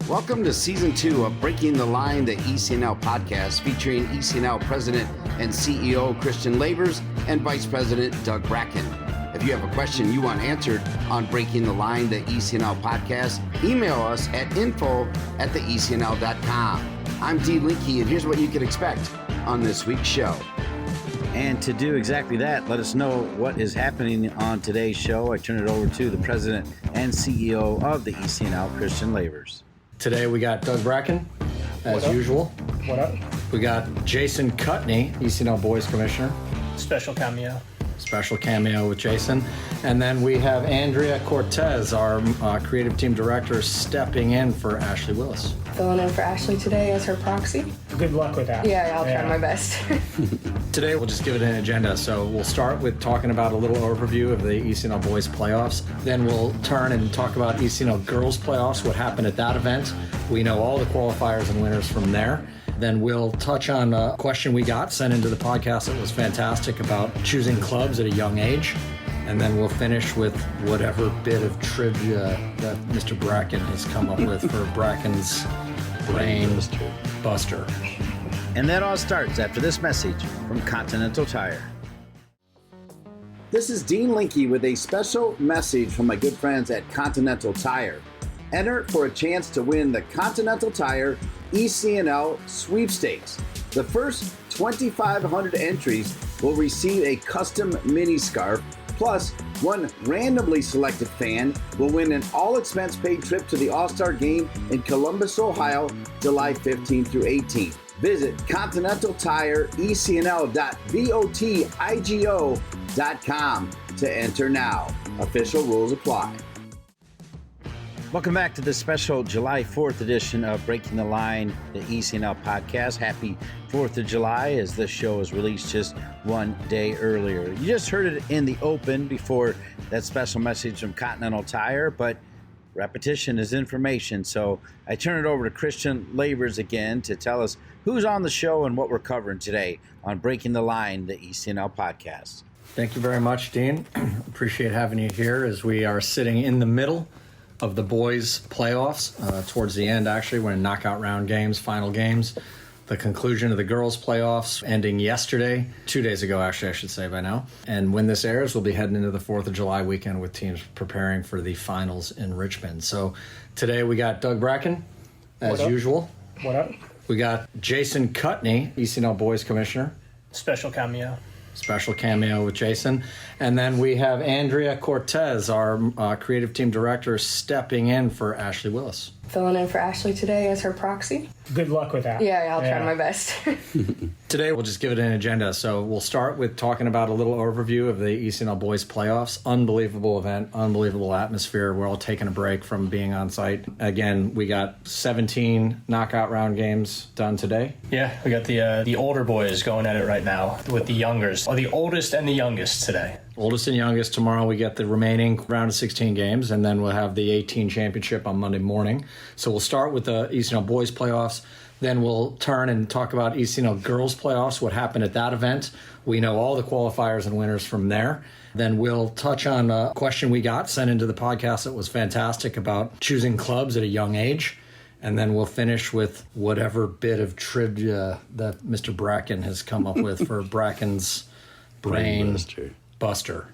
Welcome to Season 2 of Breaking the Line, the ECNL podcast, featuring ECNL President and CEO Christian Lavers and Vice President Doug Bracken. If you have a question you want answered on Breaking the Line, the ECNL podcast, email us at info@theecnl.com. I'm Dean Linke, and here's what you can expect on this week's show. And to do exactly that, let us know what is happening on today's show. I turn it over to the President and CEO of the ECNL, Christian Lavers. Today we got Doug Bracken, as usual. What up? We got Jason Cutney, ECNL Boys Commissioner. Special cameo with Jason. And then we have Andrea Cortez, our creative team director, stepping in for Ashley Willis. Filling in for Ashley today as her proxy. Good luck with that. Yeah, I'll try my best. Today we'll just give it an agenda. So we'll start with talking about a little overview of the ECNL Boys playoffs. Then we'll turn and talk about ECNL Girls playoffs, what happened at that event. We know all the qualifiers and winners from there. Then we'll touch on a question we got sent into the podcast that was fantastic about choosing clubs at a young age. And then we'll finish with whatever bit of trivia that Mr. Bracken has come up with for Bracken's Brain Buster. And that all starts after this message from Continental Tire. This is Dean Linke with a special message from my good friends at Continental Tire. Enter for a chance to win the Continental Tire ECNL sweepstakes. The first 2,500 entries will receive a custom mini scarf, plus one randomly selected fan will win an all-expense paid trip to the All-Star Game in Columbus, Ohio, July 15 through 18. Visit continentaltire.votigo.com to enter now. Official rules apply. Welcome back to the special July 4th edition of Breaking the Line, the ECNL podcast. Happy 4th of July, as this show is released just one day earlier. You just heard it in the open before that special message from Continental Tire, but repetition is information. So I turn it over to Christian Lavers again to tell us who's on the show and what we're covering today on Breaking the Line, the ECNL podcast. Thank you very much, Dean. Appreciate having you here as we are sitting in the middle of the boys' playoffs, towards the end, actually. We're in knockout round games, final games. The conclusion of the girls' playoffs ending yesterday, 2 days ago, actually, I should say by now. And when this airs, we'll be heading into the 4th of July weekend with teams preparing for the finals in Richmond. So today we got Doug Bracken, as usual. What up? We got Jason Cutney, ECNL Boys Commissioner. Special cameo with Jason. And then we have Andrea Cortez, our creative team director, stepping in for Ashley Willis. Filling in for Ashley today as her proxy. Good luck with that. Yeah, I'll try my best. Today we'll just give it an agenda. So we'll start with talking about a little overview of the ECNL Boys playoffs. Unbelievable event, unbelievable atmosphere. We're all taking a break from being on site. Again, we got 17 knockout round games done today. Yeah, we got the older boys going at it right now with the youngers. Or the oldest and the youngest today. Oldest and youngest. Tomorrow we get the remaining round of 16 games, and then we'll have the 18 championship on Monday morning. So we'll start with the ECNL Boys playoffs. Then we'll turn and talk about ECNL Girls playoffs, what happened at that event. We know all the qualifiers and winners from there. Then we'll touch on a question we got sent into the podcast that was fantastic about choosing clubs at a young age. And then we'll finish with whatever bit of trivia that Mr. Bracken has come up with for Bracken's Brain Buster.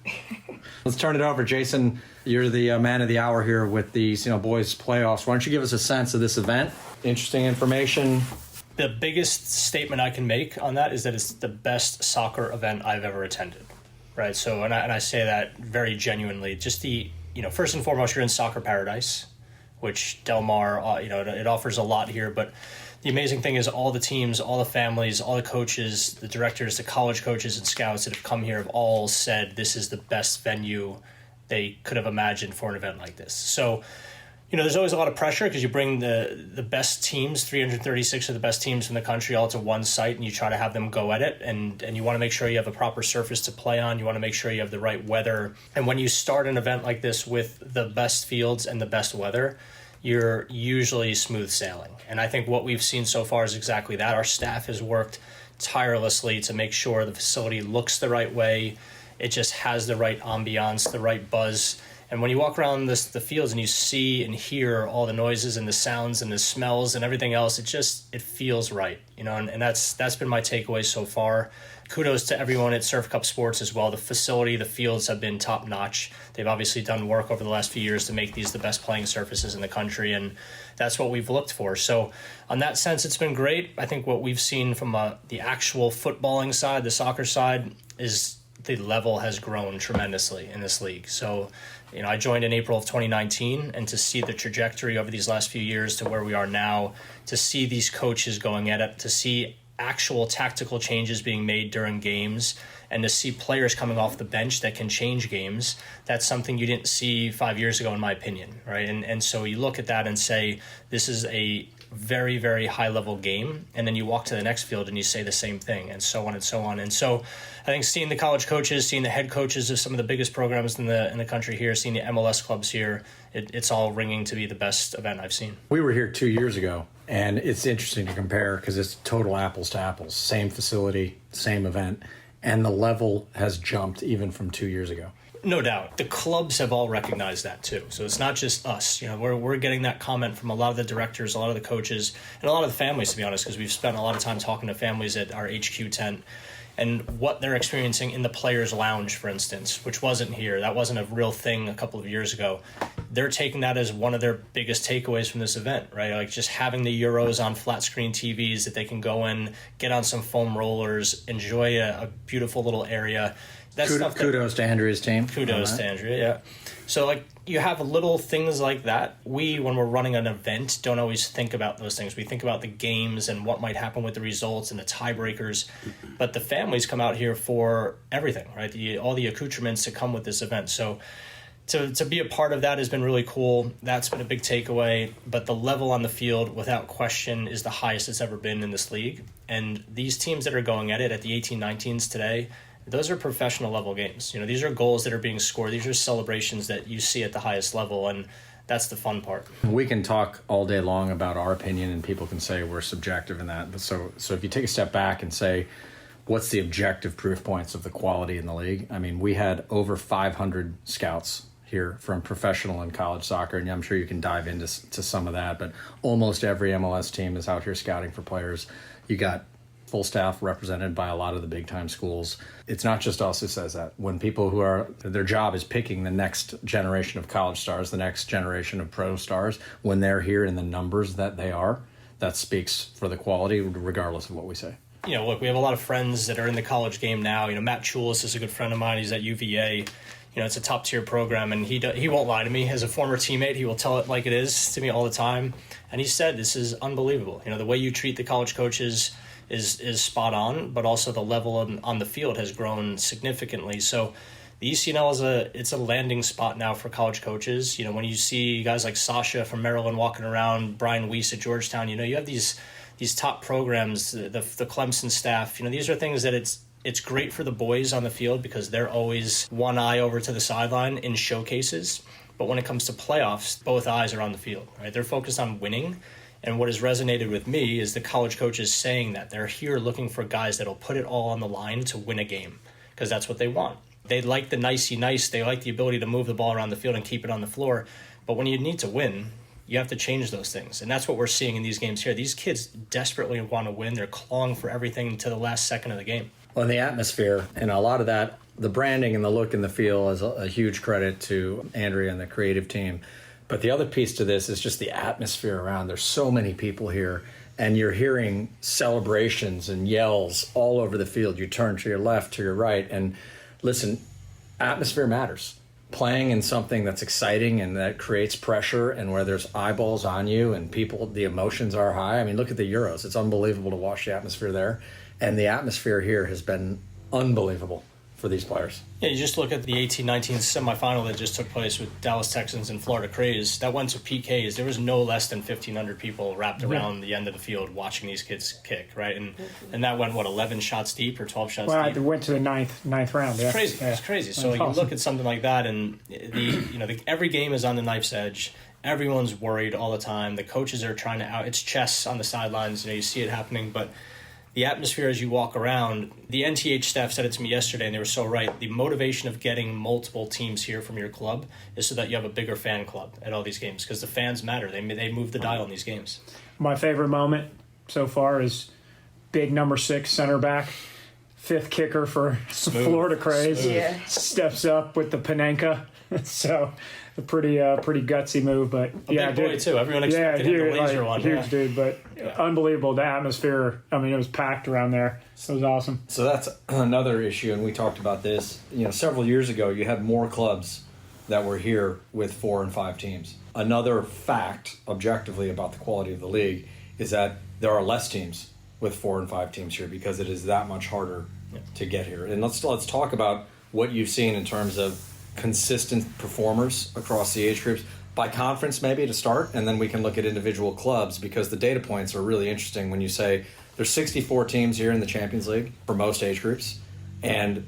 Let's turn it over. Jason, you're the man of the hour here with the ECNL Boys playoffs. Why don't you give us a sense of this event? Interesting information. The biggest statement I can make on that is that it's the best soccer event I've ever attended, right? So, and I say that very genuinely. Just first and foremost, you're in soccer paradise, which Del Mar, it offers a lot here. But the amazing thing is all the teams, all the families, all the coaches, the directors, the college coaches and scouts that have come here have all said this is the best venue they could have imagined for an event like this. So, there's always a lot of pressure because you bring the best teams, 336 of the best teams in the country, all to one site, and you try to have them go at it. And you want to make sure you have a proper surface to play on. You want to make sure you have the right weather. And when you start an event like this with the best fields and the best weather, you're usually smooth sailing. And I think what we've seen so far is exactly that. Our staff has worked tirelessly to make sure the facility looks the right way. It just has the right ambiance, the right buzz. And when you walk around the fields and you see and hear all the noises and the sounds and the smells and everything else, it feels right, and that's been my takeaway so far. Kudos to everyone at Surf Cup Sports as well. The facility, the fields have been top notch. They've obviously done work over the last few years to make these the best playing surfaces in the country, and that's what we've looked for. So on that sense, it's been great. I think what we've seen from the actual footballing side, the soccer side, is the level has grown tremendously in this league. So, I joined in April of 2019, and to see the trajectory over these last few years to where we are now, to see these coaches going at it, to see actual tactical changes being made during games, and to see players coming off the bench that can change games, that's something you didn't see 5 years ago, in my opinion, right? And so you look at that and say, this is a very, very high-level game, and then you walk to the next field and you say the same thing, and so on and so on. And so I think seeing the college coaches, seeing the head coaches of some of the biggest programs in the country here, seeing the MLS clubs here, it's all ringing to be the best event I've seen. We were here 2 years ago, and it's interesting to compare because it's total apples to apples. Same facility, same event, and the level has jumped even from 2 years ago. No doubt. The clubs have all recognized that too. So it's not just us. We're getting that comment from a lot of the directors, a lot of the coaches, and a lot of the families, to be honest, because we've spent a lot of time talking to families at our HQ tent and what they're experiencing in the players' lounge, for instance, which wasn't here. That wasn't a real thing a couple of years ago. They're taking that as one of their biggest takeaways from this event, right? Like just having the Euros on flat screen TVs that they can go in, get on some foam rollers, enjoy a beautiful little area. Kudos to Andrea's team. Kudos to Andrea, yeah. So, you have little things like that. We, when we're running an event, don't always think about those things. We think about the games and what might happen with the results and the tiebreakers. But the families come out here for everything, right? All the accoutrements that come with this event. So, to be a part of that has been really cool. That's been a big takeaway. But the level on the field, without question, is the highest it's ever been in this league. And these teams that are going at it at the 18-19s today, those are professional level games. These are goals that are being scored. These are celebrations that you see at the highest level, and that's the fun part. We can talk all day long about our opinion, and people can say we're subjective in that. But so if you take a step back and say, what's the objective proof points of the quality in the league? I mean, we had over 500 scouts here from professional and college soccer, and I'm sure you can dive into some of that, but almost every MLS team is out here scouting for players. You got full staff represented by a lot of the big time schools. It's not just us who says that. When people who are, their job is picking the next generation of college stars, the next generation of pro stars, when they're here in the numbers that they are, that speaks for the quality regardless of what we say. Look, we have a lot of friends that are in the college game now. Matt Chulis is a good friend of mine. He's at UVA. It's a top tier program, and he won't lie to me. As a former teammate, he will tell it like it is to me all the time. And he said, this is unbelievable. The way you treat the college coaches is spot on, but also the level on the field has grown significantly. So the ECNL it's a landing spot now for college coaches. When you see guys like Sasha from Maryland walking around, Brian Weiss at Georgetown, you have these top programs, the Clemson staff. These are things that it's great for the boys on the field because they're always one eye over to the sideline in showcases. But when it comes to playoffs, both eyes are on the field, right? They're focused on winning. And what has resonated with me is the college coaches saying that they're here looking for guys that'll put it all on the line to win a game because that's what they want. They like the nicey nice. They like the ability to move the ball around the field and keep it on the floor. But when you need to win, you have to change those things. And that's what we're seeing in these games here. These kids desperately want to win. They're clawing for everything to the last second of the game. Well, and the atmosphere and a lot of that, the branding and the look and the feel is a huge credit to Andrea and the creative team. But the other piece to this is just the atmosphere around. There's so many people here, and you're hearing celebrations and yells all over the field. You turn to your left, to your right, and listen, atmosphere matters. Playing in something that's exciting and that creates pressure and where there's eyeballs on you and people, the emotions are high. I mean, look at the Euros. It's unbelievable to watch the atmosphere there. And the atmosphere here has been unbelievable for these players. Yeah, you just look at the 18-19 semifinal that just took place with Dallas Texans and Florida Craze. That went to PKs. There was no less than 1,500 people wrapped around the end of the field watching these kids kick, right? And that went, 11 shots deep or 12 shots deep? Well, it went to the ninth round. It's crazy. Yeah. It's crazy. So you look at something like that, and every game is on the knife's edge. Everyone's worried all the time. The coaches are trying to it's chess on the sidelines. You see it happening, but the atmosphere as you walk around, the NTH staff said it to me yesterday, and they were so right. The motivation of getting multiple teams here from your club is so that you have a bigger fan club at all these games, because the fans matter. They move the dial in these games. My favorite moment so far is big number 6 center back, 5th kicker for Florida Craze. Yeah. Steps up with the Panenka. So a pretty gutsy move, but Big boy too. Everyone expected him to laser one. Huge dude, but unbelievable. The atmosphere. I mean, it was packed around there. It was awesome. So that's another issue, and we talked about this. Several years ago, you had more clubs that were here with 4 and 5 teams. Another fact, objectively, about the quality of the league is that there are less teams with 4 and 5 teams here because it is that much harder to get here. And let's talk about what you've seen in terms of consistent performers across the age groups by conference, maybe to start, and then we can look at individual clubs, because the data points are really interesting when you say there's 64 teams here in the Champions League for most age groups, and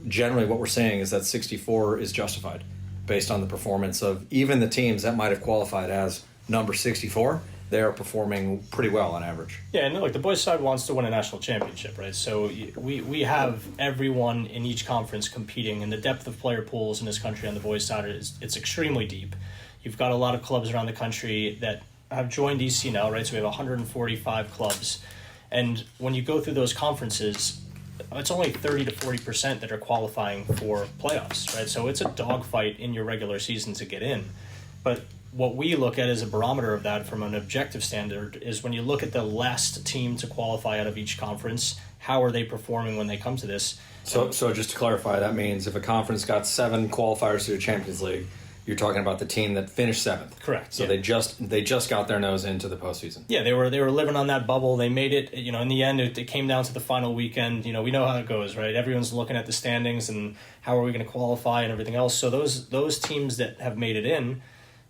generally what we're saying is that 64 is justified based on the performance of even the teams that might have qualified as number 64. They are performing pretty well on average. Yeah, and the boys' side wants to win a national championship, right? So we have everyone in each conference competing, and the depth of player pools in this country on the boys' side it's extremely deep. You've got a lot of clubs around the country that have joined ECNL, right? So we have 145 clubs, and when you go through those conferences, it's only 30 to 40% that are qualifying for playoffs, right? So it's a dogfight in your regular season to get in, but what we look at as a barometer of that from an objective standard is when you look at the last team to qualify out of each conference, how are they performing when they come to this? So just to clarify, that means if a conference got 7 qualifiers to the Champions League, you're talking about the team that finished 7th. Correct. So they just got their nose into the postseason. Yeah, they were living on that bubble. They made it. In the end, it came down to the final weekend. We know how it goes, right? Everyone's looking at the standings and how are we going to qualify and everything else. So those teams that have made it in,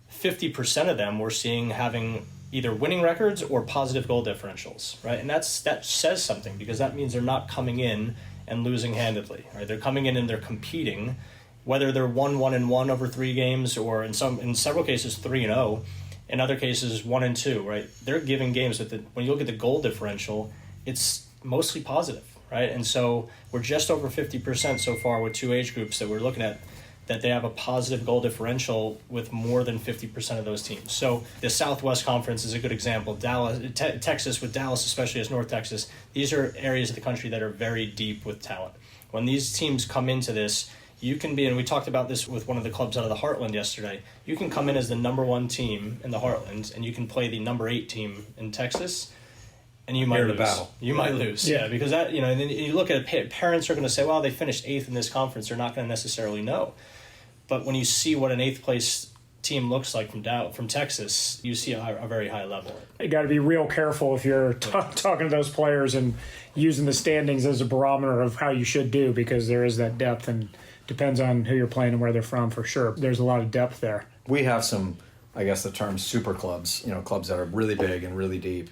50% of them we're seeing having either winning records or positive goal differentials, right? And that says something, because that means they're not coming in and losing handedly, right? They're coming in and they're competing, whether they're 1-1-1 over 3 games, or in several cases 3-0, in other cases 1-2, right? They're giving games that when you look at the goal differential, it's mostly positive, right? And so we're just over 50% so far with 2 age groups that we're looking at, that they have a positive goal differential with more than 50% of those teams. So the Southwest Conference is a good example. Texas, with Dallas especially as North Texas, these are areas of the country that are very deep with talent. When these teams come into this, you can be, and we talked about this with one of the clubs out of the Heartland yesterday, you can come in as the number 1 team in the Heartland, and you can play the number 8 team in Texas, and you might lose. Battle. You might lose, yeah, because that, and then you look at it, parents are going to say, well, they finished 8th in this conference. They're not going to necessarily know. But when you see what an 8th place team looks like from Texas, you see a very high level. You got to be real careful if you're talking to those players and using the standings as a barometer of how you should do, because there is that depth, and depends on who you're playing and where they're from, for sure. There's a lot of depth there. We have some, I guess the term super clubs, clubs that are really big and really deep.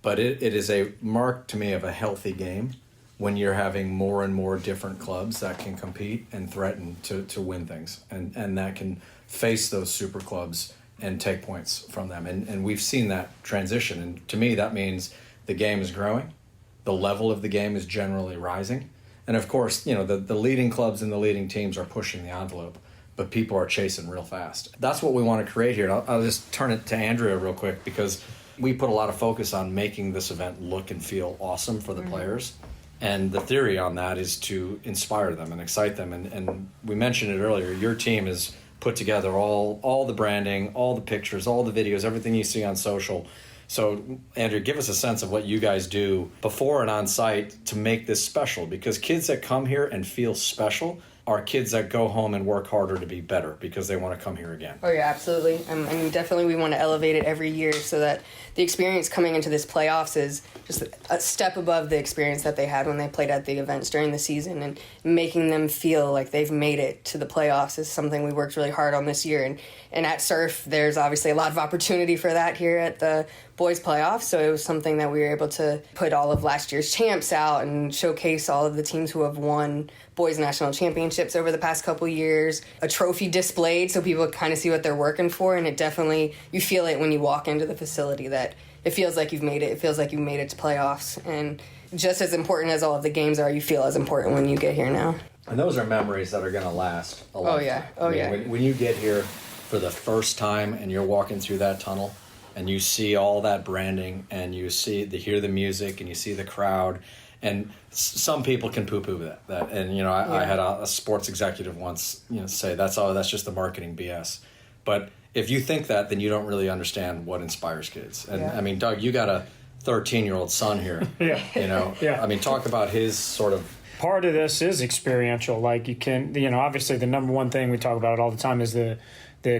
But it is a mark to me of a healthy game when you're having more and more different clubs that can compete and threaten to win things, and that can face those super clubs and take points from them. And we've seen that transition. And to me, that means the game is growing. The level of the game is generally rising. And of course, the leading clubs and the leading teams are pushing the envelope, but people are chasing real fast. That's what we want to create here. I'll just turn it to Andrea real quick, because we put a lot of focus on making this event look and feel awesome for the players. And the theory on that is to inspire them and excite them. And we mentioned it earlier, your team has put together all the branding, all the pictures, all the videos, everything you see on social. So, Andrew, give us a sense of what you guys do before and on site to make this special, because kids that come here and feel special are kids that go home and work harder to be better because they want to come here again. Oh, yeah, absolutely. I mean, definitely we want to elevate it every year so that the experience coming into this playoffs is just a step above the experience that they had when they played at the events during the season, and making them feel like they've made it to the playoffs is something we worked really hard on this year. And at Surf, there's obviously a lot of opportunity for that here at the boys playoffs, so it was something that we were able to put all of last year's champs out and showcase all of the teams who have won boys national championships over the past couple years, a trophy displayed so people kind of see what they're working for. And it definitely, you feel it when you walk into the facility that it feels like you've made it. It feels like you've made it to playoffs. And just as important as all of the games are, you feel as important when you get here now. And those are memories that are going to last a long time. Oh, yeah. When you get here for the first time and you're walking through that tunnel and you see all that branding and you hear the music and you see the crowd, and some people can poo-poo that. And, I had a sports executive once, say that's just the marketing BS. But if you think that, then you don't really understand what inspires kids. And I mean, Doug, you got a 13-year-old son here. Yeah. I mean, talk about his sort of. Part of this is experiential. Like you can, obviously the number one thing we talk about all the time is the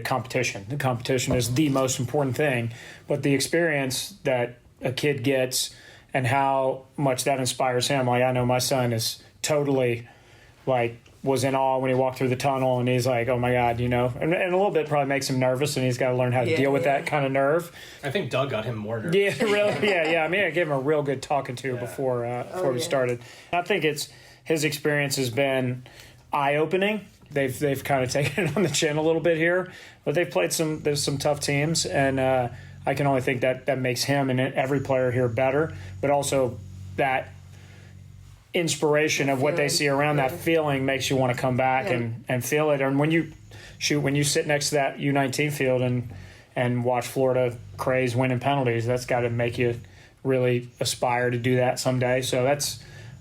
competition. The competition is the most important thing, but the experience that a kid gets and how much that inspires him. Like I know my son is totally was in awe when he walked through the tunnel, and he's like, oh my God, and a little bit probably makes him nervous, and he's got to learn how to deal with that kind of nerve. I think Doug got him more nervous. Yeah, really. Yeah. I mean, I gave him a real good talking to before we started. I think his experience has been eye-opening. They've kind of taken it on the chin a little bit here, but they've played there's some tough teams, and I can only think that makes him and every player here better, but also that inspiration of what they see around that feeling makes you want to come back and feel it. And when you sit next to that U19 field and watch Florida Craze winning penalties, that's got to make you really aspire to do that someday. So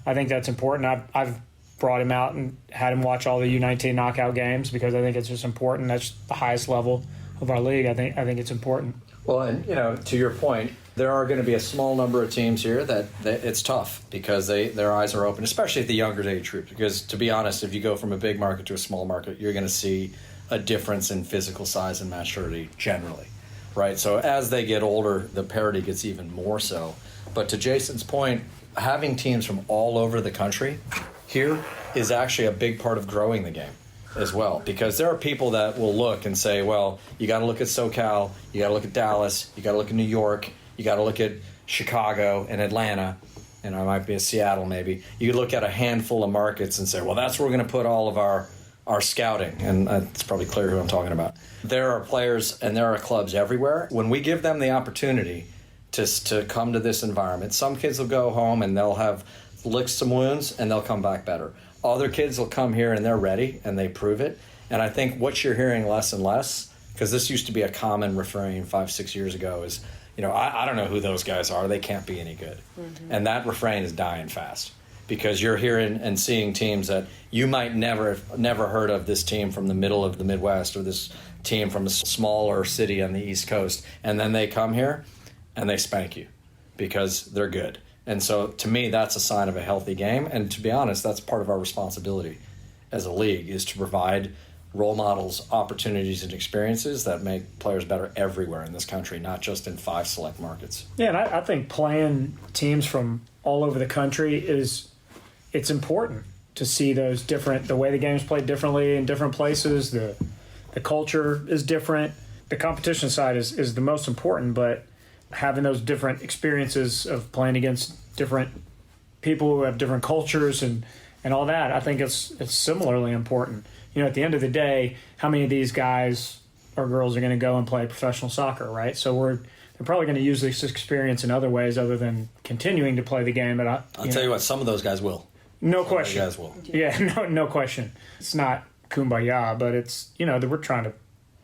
I think that's important. I've brought him out and had him watch all the U19 knockout games because I think it's just important. That's the highest level of our league. I think it's important. Well, and to your point, there are going to be a small number of teams here that it's tough because their eyes are open, especially at the younger age group. Because to be honest, if you go from a big market to a small market, you're going to see a difference in physical size and maturity generally, right? So as they get older, the parity gets even more so. But to Jason's point, having teams from all over the country here is actually a big part of growing the game as well, because there are people that will look and say, well, you got to look at SoCal, you got to look at Dallas, you got to look at New York, you got to look at Chicago and Atlanta, and I might be a Seattle maybe. You look at a handful of markets and say, well, that's where we're going to put all of our scouting, and it's probably clear who I'm talking about. There are players and there are clubs everywhere. When we give them the opportunity to come to this environment, some kids will go home and they'll have licked some wounds and they'll come back better. Other kids will come here and they're ready and they prove it. And I think what you're hearing less and less, because this used to be a common refrain 5-6 years ago, is, I don't know who those guys are. They can't be any good. Mm-hmm. And that refrain is dying fast because you're hearing and seeing teams that you might never heard of, this team from the middle of the Midwest or this team from a smaller city on the East Coast. And then they come here and they spank you because they're good. And so to me, that's a sign of a healthy game. And to be honest, that's part of our responsibility as a league, is to provide role models, opportunities, and experiences that make players better everywhere in this country, not just in 5 select markets. Yeah, and I think playing teams from all over the country it's important to see the way the game's played differently in different places. The culture is different. The competition side is the most important, but having those different experiences of playing against different people who have different cultures and all that, I think it's similarly important. At the end of the day, how many of these guys or girls are going to go and play professional soccer, right? So they're probably going to use this experience in other ways other than continuing to play the game. But I'll tell you what, some of those guys will. No question. Some of those guys will. Yeah, no question. It's not kumbaya, but it's, that we're trying to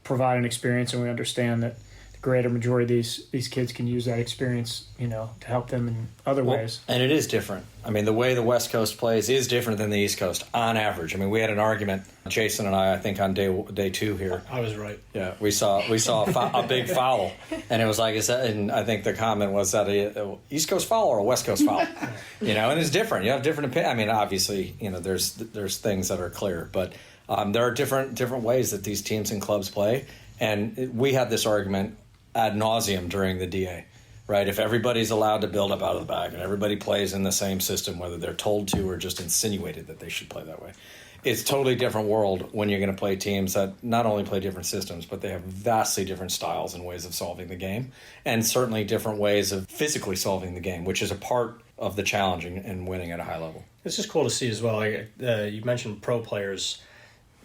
provide an experience, and we understand that greater majority of these kids can use that experience, to help them in other ways. And it is different. I mean, the way the West Coast plays is different than the East Coast on average. I mean, we had an argument, Jason and I think on day 2 here. I was right. Yeah, we saw a big foul, and it was like, and I think the comment was that a East Coast foul or a West Coast foul, and it's different. You have different opinions. I mean, obviously, there's things that are clear, but there are different ways that these teams and clubs play, and we had this argument ad nauseum during the DA, right? If everybody's allowed to build up out of the back and everybody plays in the same system, whether they're told to or just insinuated that they should play that way, it's a totally different world when you're going to play teams that not only play different systems, but they have vastly different styles and ways of solving the game, and certainly different ways of physically solving the game, which is a part of the challenge in winning at a high level. It's just cool to see as well. You mentioned pro players.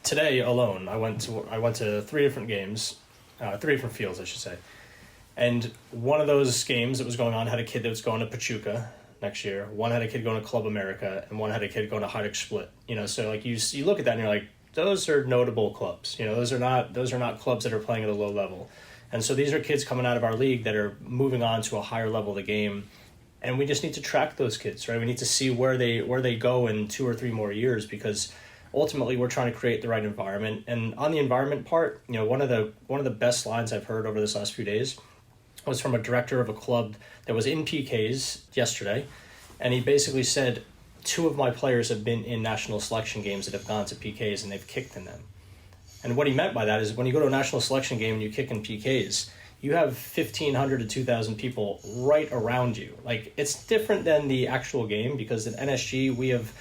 Today alone, I went to 3 different games, 3 different fields, I should say. And one of those games that was going on had a kid that was going to Pachuca next year. One had a kid going to Club America, and one had a kid going to Hajduk Split. So like you look at that and you're like, those are notable clubs. Those are not clubs that are playing at a low level. And so these are kids coming out of our league that are moving on to a higher level of the game. And we just need to track those kids, right? We need to see where they go in 2 or 3 more years, because ultimately we're trying to create the right environment. And on the environment part, one of the best lines I've heard over this last few days was from a director of a club that was in PKs yesterday. And he basically said, 2 of my players have been in national selection games that have gone to PKs and they've kicked in them. And what he meant by that is when you go to a national selection game and you kick in PKs, you have 1,500 to 2,000 people right around you. Like, it's different than the actual game, because in NSG we've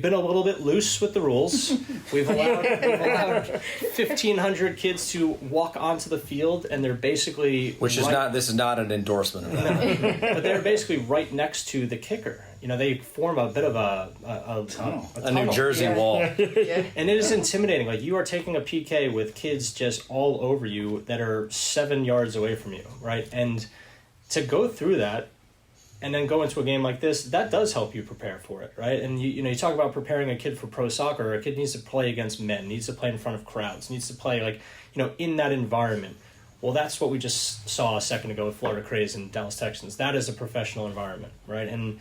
been a little bit loose with the rules. We've allowed 1,500 kids to walk onto the field, and they're basically this is not an endorsement of that. But they're basically right next to the kicker. They form a bit of a tunnel. New Jersey wall. Yeah. And it is intimidating. Like, you are taking a PK with kids just all over you that are 7 yards away from you, right? And to go through that and then go into a game like this, that does help you prepare for it, right? And you talk about preparing a kid for pro soccer. A kid needs to play against men, needs to play in front of crowds, needs to play in that environment. Well, that's what we just saw a second ago with Florida Craze and Dallas Texans. That is a professional environment, right? And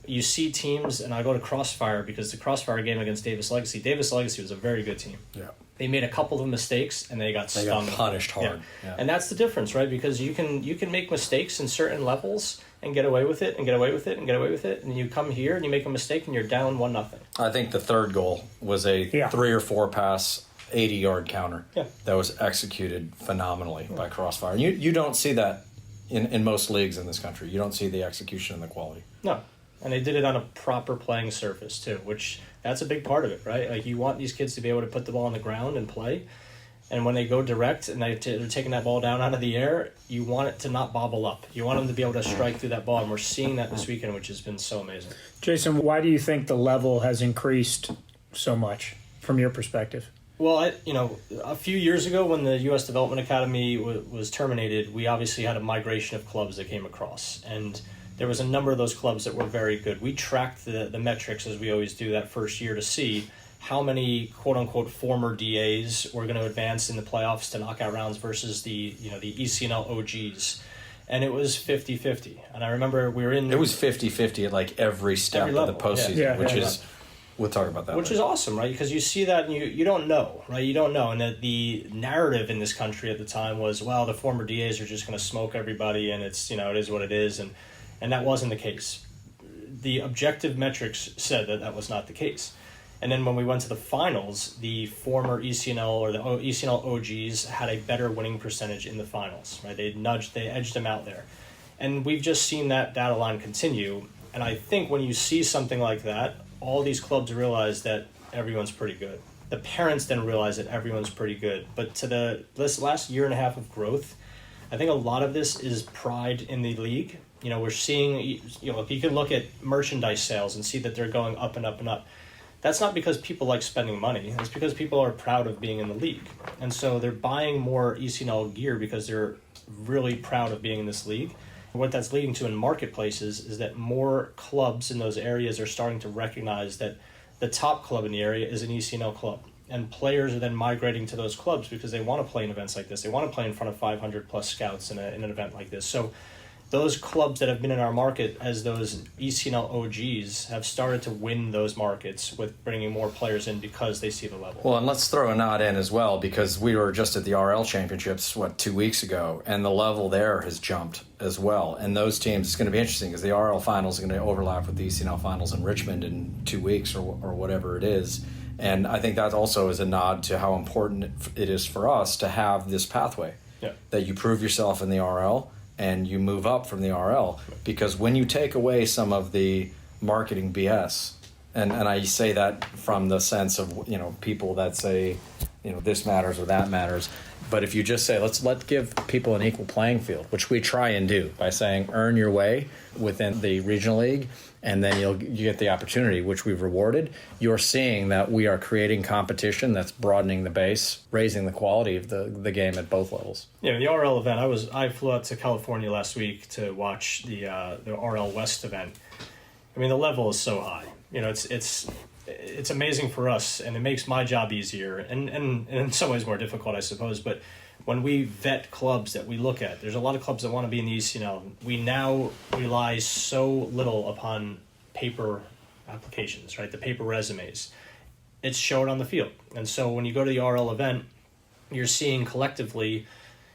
you see teams, and I go to Crossfire because the Crossfire game against Davis Legacy was a very good team. Yeah. They made a couple of mistakes and they got stung. They got punished hard. Yeah. Yeah. And that's the difference, right? Because you can make mistakes in certain levels and get away with it and get away with it and get away with it, and you come here and you make a mistake and you're down 1-0. I think the third goal was a 3 or 4 pass 80-yard counter that was executed phenomenally by Crossfire. And you don't see that in most leagues in this country. You don't see the execution and the quality. No. And they did it on a proper playing surface, too, which that's a big part of it, right? Like, you want these kids to be able to put the ball on the ground and play. And when they go direct and they're taking that ball down out of the air, you want it to not bobble up. You want them to be able to strike through that ball. And we're seeing that this weekend, which has been so amazing. Jason, why do you think the level has increased so much from your perspective? Well, a few years ago when the U.S. Development Academy was terminated, we obviously had a migration of clubs that came across. And there was a number of those clubs that were very good. We tracked the metrics, as we always do, that first year to see how many quote-unquote former DAs were going to advance in the playoffs to knockout rounds versus the ECNL OGs. And it was 50-50. And I remember we were in... It was 50-50 at like every step of the postseason, which is... We'll talk about that Which later. is awesome, right? Because you see that and you don't know, right? You don't know. And that the narrative in this country at the time was, well, the former DAs are just going to smoke everybody and it's, it is what it is. And that wasn't the case. The objective metrics said that was not the case. And then when we went to the finals, the former ECNL or the ECNL OGs had a better winning percentage in the finals, right? They edged them out there. And we've just seen that data line continue. And I think when you see something like that, all these clubs realize that everyone's pretty good. The parents then realize that everyone's pretty good. But to this last year and a half of growth, I think a lot of this is pride in the league. We're seeing, if you can look at merchandise sales and see that they're going up and up and up, that's not because people like spending money. It's because people are proud of being in the league. And so they're buying more ECNL gear because they're really proud of being in this league. What that's leading to in marketplaces is that more clubs in those areas are starting to recognize that the top club in the area is an ECNL club. And players are then migrating to those clubs because they want to play in events like this. They want to play in front of 500 plus scouts in an event like this. So those clubs that have been in our market as those ECNL OGs have started to win those markets with bringing more players in because they see the level. Well, and let's throw a nod in as well, because we were just at the RL Championships, 2 weeks ago, and the level there has jumped as well. And those teams, it's going to be interesting because the RL Finals are going to overlap with the ECNL Finals in Richmond in 2 weeks or whatever it is. And I think that also is a nod to how important it is for us to have this pathway, that you prove yourself in the RL and you move up from the RL, because when you take away some of the marketing BS, and I say that from the sense of, people that say, this matters or that matters, But if you just say, let's give people an equal playing field, which we try and do by saying earn your way within the regional league, and then you get the opportunity, which we've rewarded, you're seeing that we are creating competition that's broadening the base, raising the quality of the game at both levels. Yeah, the RL event, I flew out to California last week to watch the RL West event. I mean, the level is so high. It's amazing for us, and it makes my job easier, and in some ways more difficult, I suppose. But when we vet clubs that we look at, there's a lot of clubs that want to be in the ECNL. We now rely so little upon paper applications, right? The paper resumes. It's shown on the field. And so when you go to the RL event, you're seeing collectively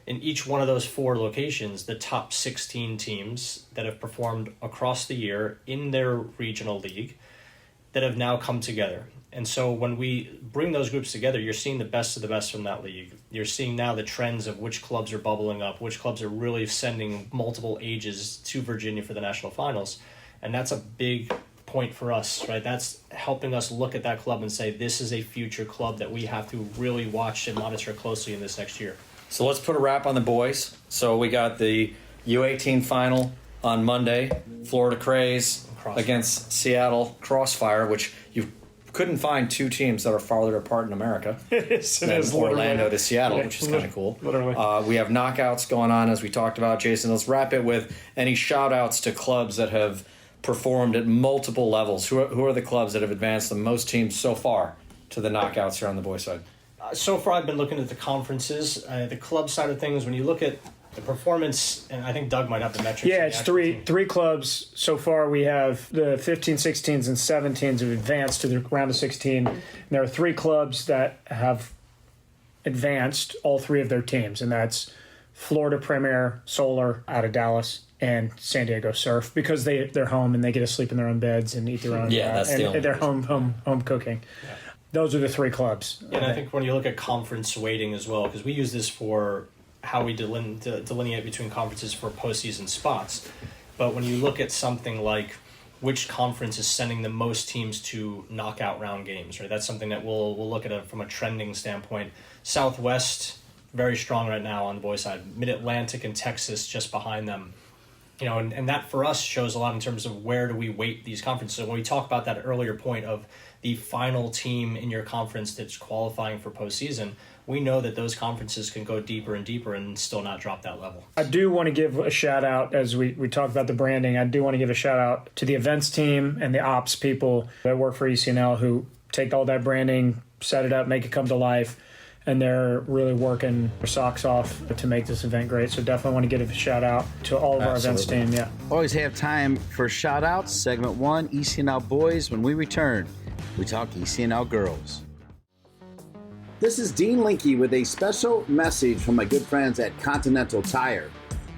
in each one of those 4 locations, the top 16 teams that have performed across the year in their regional league that have now come together. And so when we bring those groups together, you're seeing the best of the best from that league. You're seeing now the trends of which clubs are bubbling up, which clubs are really sending multiple ages to Virginia for the national finals. And that's a big point for us, right? That's helping us look at that club and say, this is a future club that we have to really watch and monitor closely in this next year. So let's put a wrap on the boys. So we got the U18 final on Monday, Florida Craze against Seattle Crossfire, which you couldn't find 2 teams that are farther apart in America than Orlando to Seattle, which is kind of cool. Literally. We have knockouts going on, as we talked about. Jason, let's wrap it with any shout-outs to clubs that have performed at multiple levels. Who are the clubs that have advanced the most teams so far to the knockouts here on the boys' side? So far, I've been looking at the conferences, the club side of things. When you look at the performance, and I think Doug might have the metrics. Yeah, it's three clubs so far. We have the 15, 16s, and 17s have advanced to the round of 16. And there are 3 clubs that have advanced all 3 of their teams, and that's Florida Premier Solar out of Dallas and San Diego Surf, because they're home and they get to sleep in their own beds and eat their own. That's the only they're home cooking. Yeah. Those are the 3 clubs. Yeah, and I think when you look at conference weighting as well, because we use this for how we delineate between conferences for postseason spots. But when you look at something like which conference is sending the most teams to knockout round games, right? That's something that we'll look at from a trending standpoint. Southwest, very strong right now on the boys' side. Mid-Atlantic and Texas just behind them. And that for us shows a lot in terms of where do we weight these conferences. So when we talk about that earlier point of the final team in your conference that's qualifying for postseason, we know that those conferences can go deeper and deeper and still not drop that level. I do want to give a shout out, as we talk about the branding, I do want to give a shout out to the events team and the ops people that work for ECNL who take all that branding, set it up, make it come to life. And they're really working their socks off to make this event great. So definitely want to give a shout out to all of our events team. Yeah. Always have time for shout outs. Segment 1, ECNL Boys. When we return, we talk ECNL Girls. This is Dean Linke with a special message from my good friends at Continental Tire.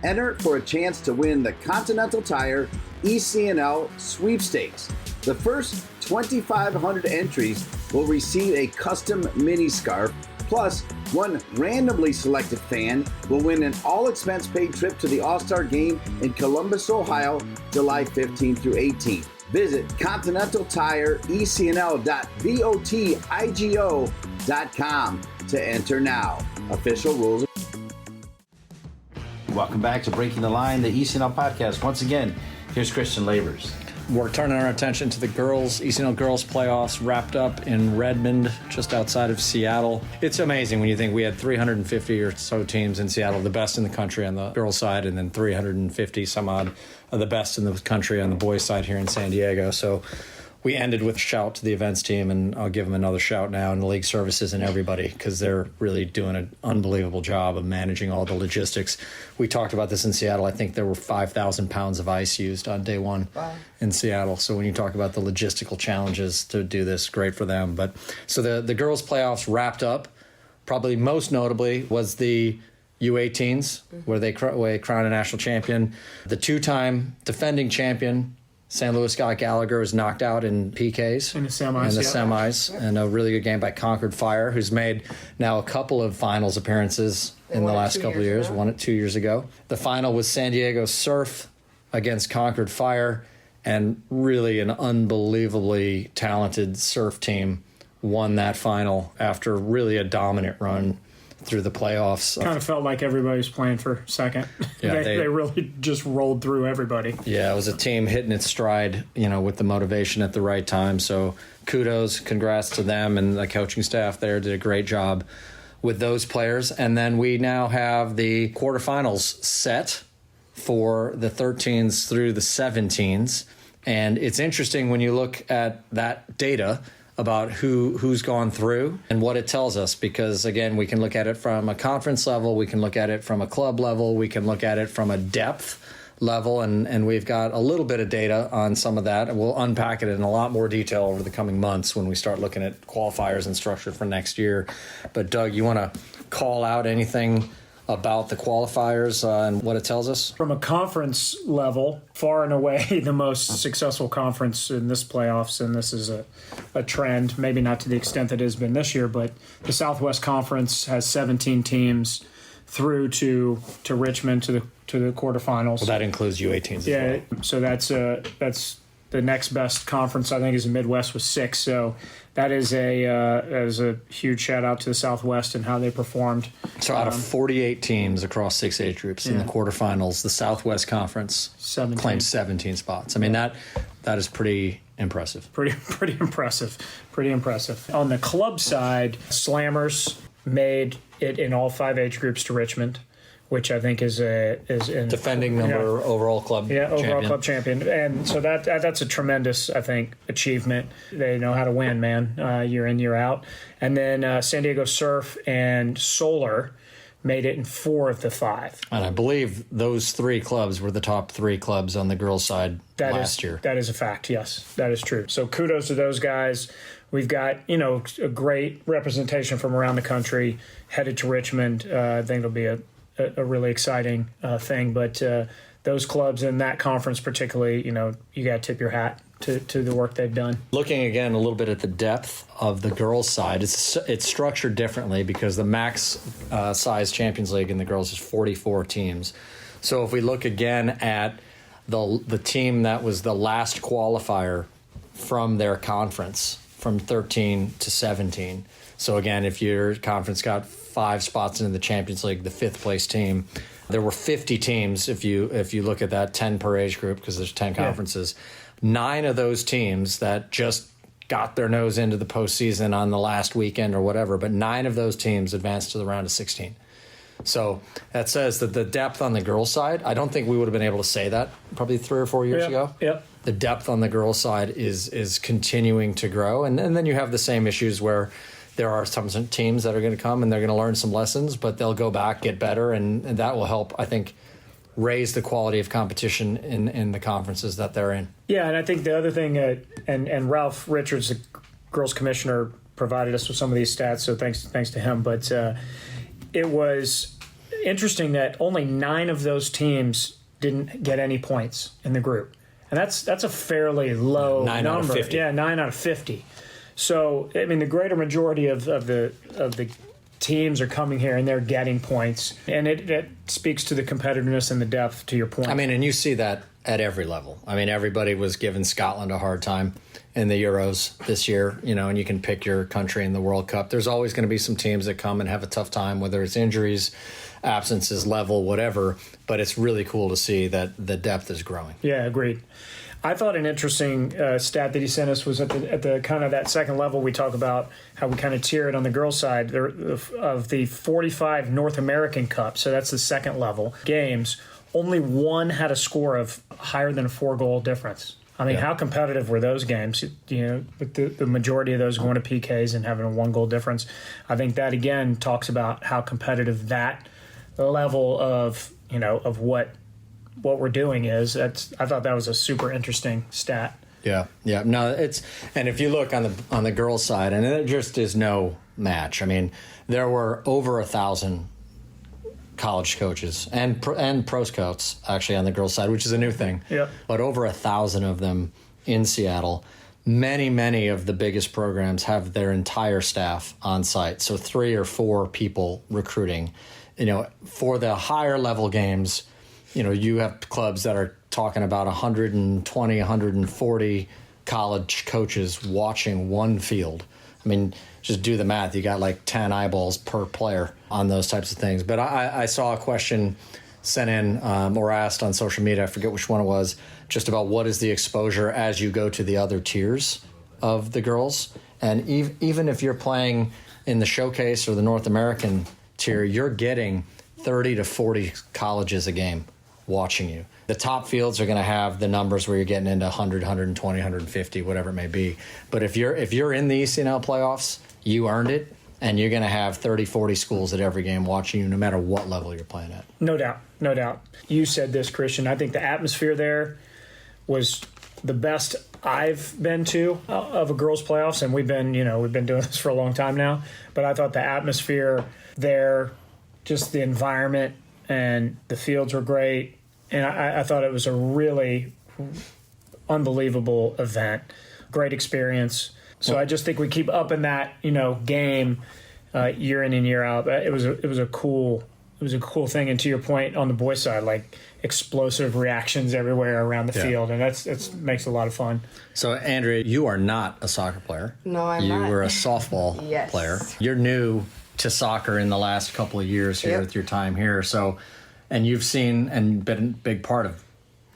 Enter for a chance to win the Continental Tire ECNL sweepstakes. The first 2,500 entries will receive a custom mini scarf. Plus, one randomly selected fan will win an all-expense-paid trip to the All-Star Game in Columbus, Ohio, July 15 through 18. Visit continentaltire.ecnl.votigo.com to enter now. Official rules. Welcome back to Breaking the Line, the ECNL podcast. Once again, here's Christian Labors. We're turning our attention to the ECNL girls playoffs wrapped up in Redmond, just outside of Seattle. It's amazing when you think we had 350 or so teams in Seattle, the best in the country on the girls' side, and then 350 some odd of the best in the country on the boys' side here in San Diego. So we ended with a shout to the events team, and I'll give them another shout now, and the league services and everybody, because they're really doing an unbelievable job of managing all the logistics. We talked about this in Seattle. I think there were 5,000 pounds of ice used on day one in Seattle. So when you talk about the logistical challenges to do this, great for them. But so the girls' playoffs wrapped up. Probably most notably was the U18s, where they crowned a national champion. The 2-time defending champion, St. Louis Scott Gallagher, was knocked out in PKs. In the semis. And a really good game by Concord Fire, who's made now a couple of finals appearances in the last couple of years. Won it 2 years ago. The final was San Diego Surf against Concord Fire, and really an unbelievably talented surf team won that final after really a dominant run through the playoffs. Kind of felt like everybody was playing for second. Yeah, they really just rolled through everybody. Yeah, it was a team hitting its stride, with the motivation at the right time. So kudos, congrats to them, and the coaching staff there did a great job with those players. And then we now have the quarterfinals set for the 13s through the 17s. And it's interesting when you look at that data about who's gone through and what it tells us, because, again, we can look at it from a conference level, we can look at it from a club level, we can look at it from a depth level, and we've got a little bit of data on some of that, and we'll unpack it in a lot more detail over the coming months when we start looking at qualifiers and structure for next year. But Doug, you want to call out anything about the qualifiers and what it tells us? From a conference level, far and away the most successful conference in this playoffs, and this is a trend, maybe not to the extent that it has been this year, but the Southwest Conference has 17 teams through to Richmond to the quarterfinals. Well, that includes U18s as well. So that's the next best conference, I think, is the Midwest with 6. So that is a huge shout out to the Southwest and how they performed. So out of 48 teams across 6 age groups in the quarterfinals, the Southwest Conference claimed 17 spots. I mean, that is pretty impressive. Pretty impressive. Pretty impressive. On the club side, Slammers made it in all 5 age groups to Richmond, which I think is defending overall club overall club champion. And so that's a tremendous, I think, achievement. They know how to win, man, year in, year out. And then San Diego Surf and Solar made it in 4 of the 5. And I believe those 3 clubs were the top 3 clubs on the girls' side last year. That is a fact, yes. That is true. So kudos to those guys. We've got, a great representation from around the country headed to Richmond. I think it'll be a really exciting thing. But those clubs in that conference particularly, you got to tip your hat to the work they've done. Looking again a little bit at the depth of the girls' side, it's structured differently because the max size Champions League in the girls is 44 teams. So if we look again at the team that was the last qualifier from their conference, from 13 to 17. So again, if your conference got 5 spots into the Champions League, the 5th place team, there were 50 teams if you look at that, 10 per age group because there's 10 conferences. 9 of those teams that just got their nose into the postseason on the last weekend or whatever, but 9 of those teams advanced to the round of 16. So that says that the depth on the girls' side, I don't think we would have been able to say that probably 3 or 4 years ago. Yep. The depth on the girls' side is continuing to grow. And then you have the same issues where there are some teams that are going to come and they're going to learn some lessons, but they'll go back, get better, and that will help, I think, raise the quality of competition in the conferences that they're in. Yeah, and I think the other thing, and Ralph Richards, the girls' commissioner, provided us with some of these stats, so thanks to him. But it was interesting that only 9 of those teams didn't get any points in the group. And that's a fairly low 9 number. out of 50. Yeah, 9 out of 50. So, I mean, the greater majority of the teams are coming here and they're getting points. And it speaks to the competitiveness and the depth, to your point. I mean, and you see that at every level. I mean, everybody was giving Scotland a hard time in the Euros this year, and you can pick your country in the World Cup. There's always going to be some teams that come and have a tough time, whether it's injuries, absences, level, whatever. But it's really cool to see that the depth is growing. Yeah, agreed. I thought an interesting stat that he sent us was at the kind of that second level. We talk about how we kind of tier it on the girls' side of the 45 North American Cup. So that's the second level games. Only 1 had a score of higher than a 4-goal difference. I mean, how competitive were those games? With the majority of those going to PKs and having a 1-goal difference. I think that again talks about how competitive that level of what we're doing is. I thought that was a super interesting stat. Yeah. No, and if you look on the girls' side, and there just is no match. I mean, there were over 1,000 college coaches and pro scouts actually on the girls' side, which is a new thing. Yeah. But over 1,000 of them in Seattle. Many of the biggest programs have their entire staff on site, so 3 or 4 people recruiting. For the higher level games, you have clubs that are talking about 120, 140 college coaches watching one field. I I mean, just do the math. You got like 10 eyeballs per player on those types of things. But I saw a question sent in or asked on social media, I forget which one it was, just about what is the exposure as you go to the other tiers of the girls. And even if you're playing in the showcase or the North American tier, you're getting 30 to 40 colleges a game watching you. The top fields are going to have the numbers where you're getting into 100, 120, 150, whatever it may be. But if you're in the ECNL playoffs, you earned it, and you're going to have 30, 40 schools at every game watching you no matter what level you're playing at. No doubt. No doubt. You said this, Christian. I think the atmosphere there was the best I've been to of a girls' playoffs, and we've been doing this for a long time now. But I thought the atmosphere there, just the environment, and the fields were great. And I thought it was a really unbelievable event, great experience. So I just think we keep up in that game year in and year out. It was a cool thing. And to your point on the boys' side, like explosive reactions everywhere around the field, and that's makes it a lot of fun. So Andrea, you are not a soccer player. No, I'm not. You were a softball player. You're new to soccer in the last couple of years here with your time here. So. And you've seen and been a big part of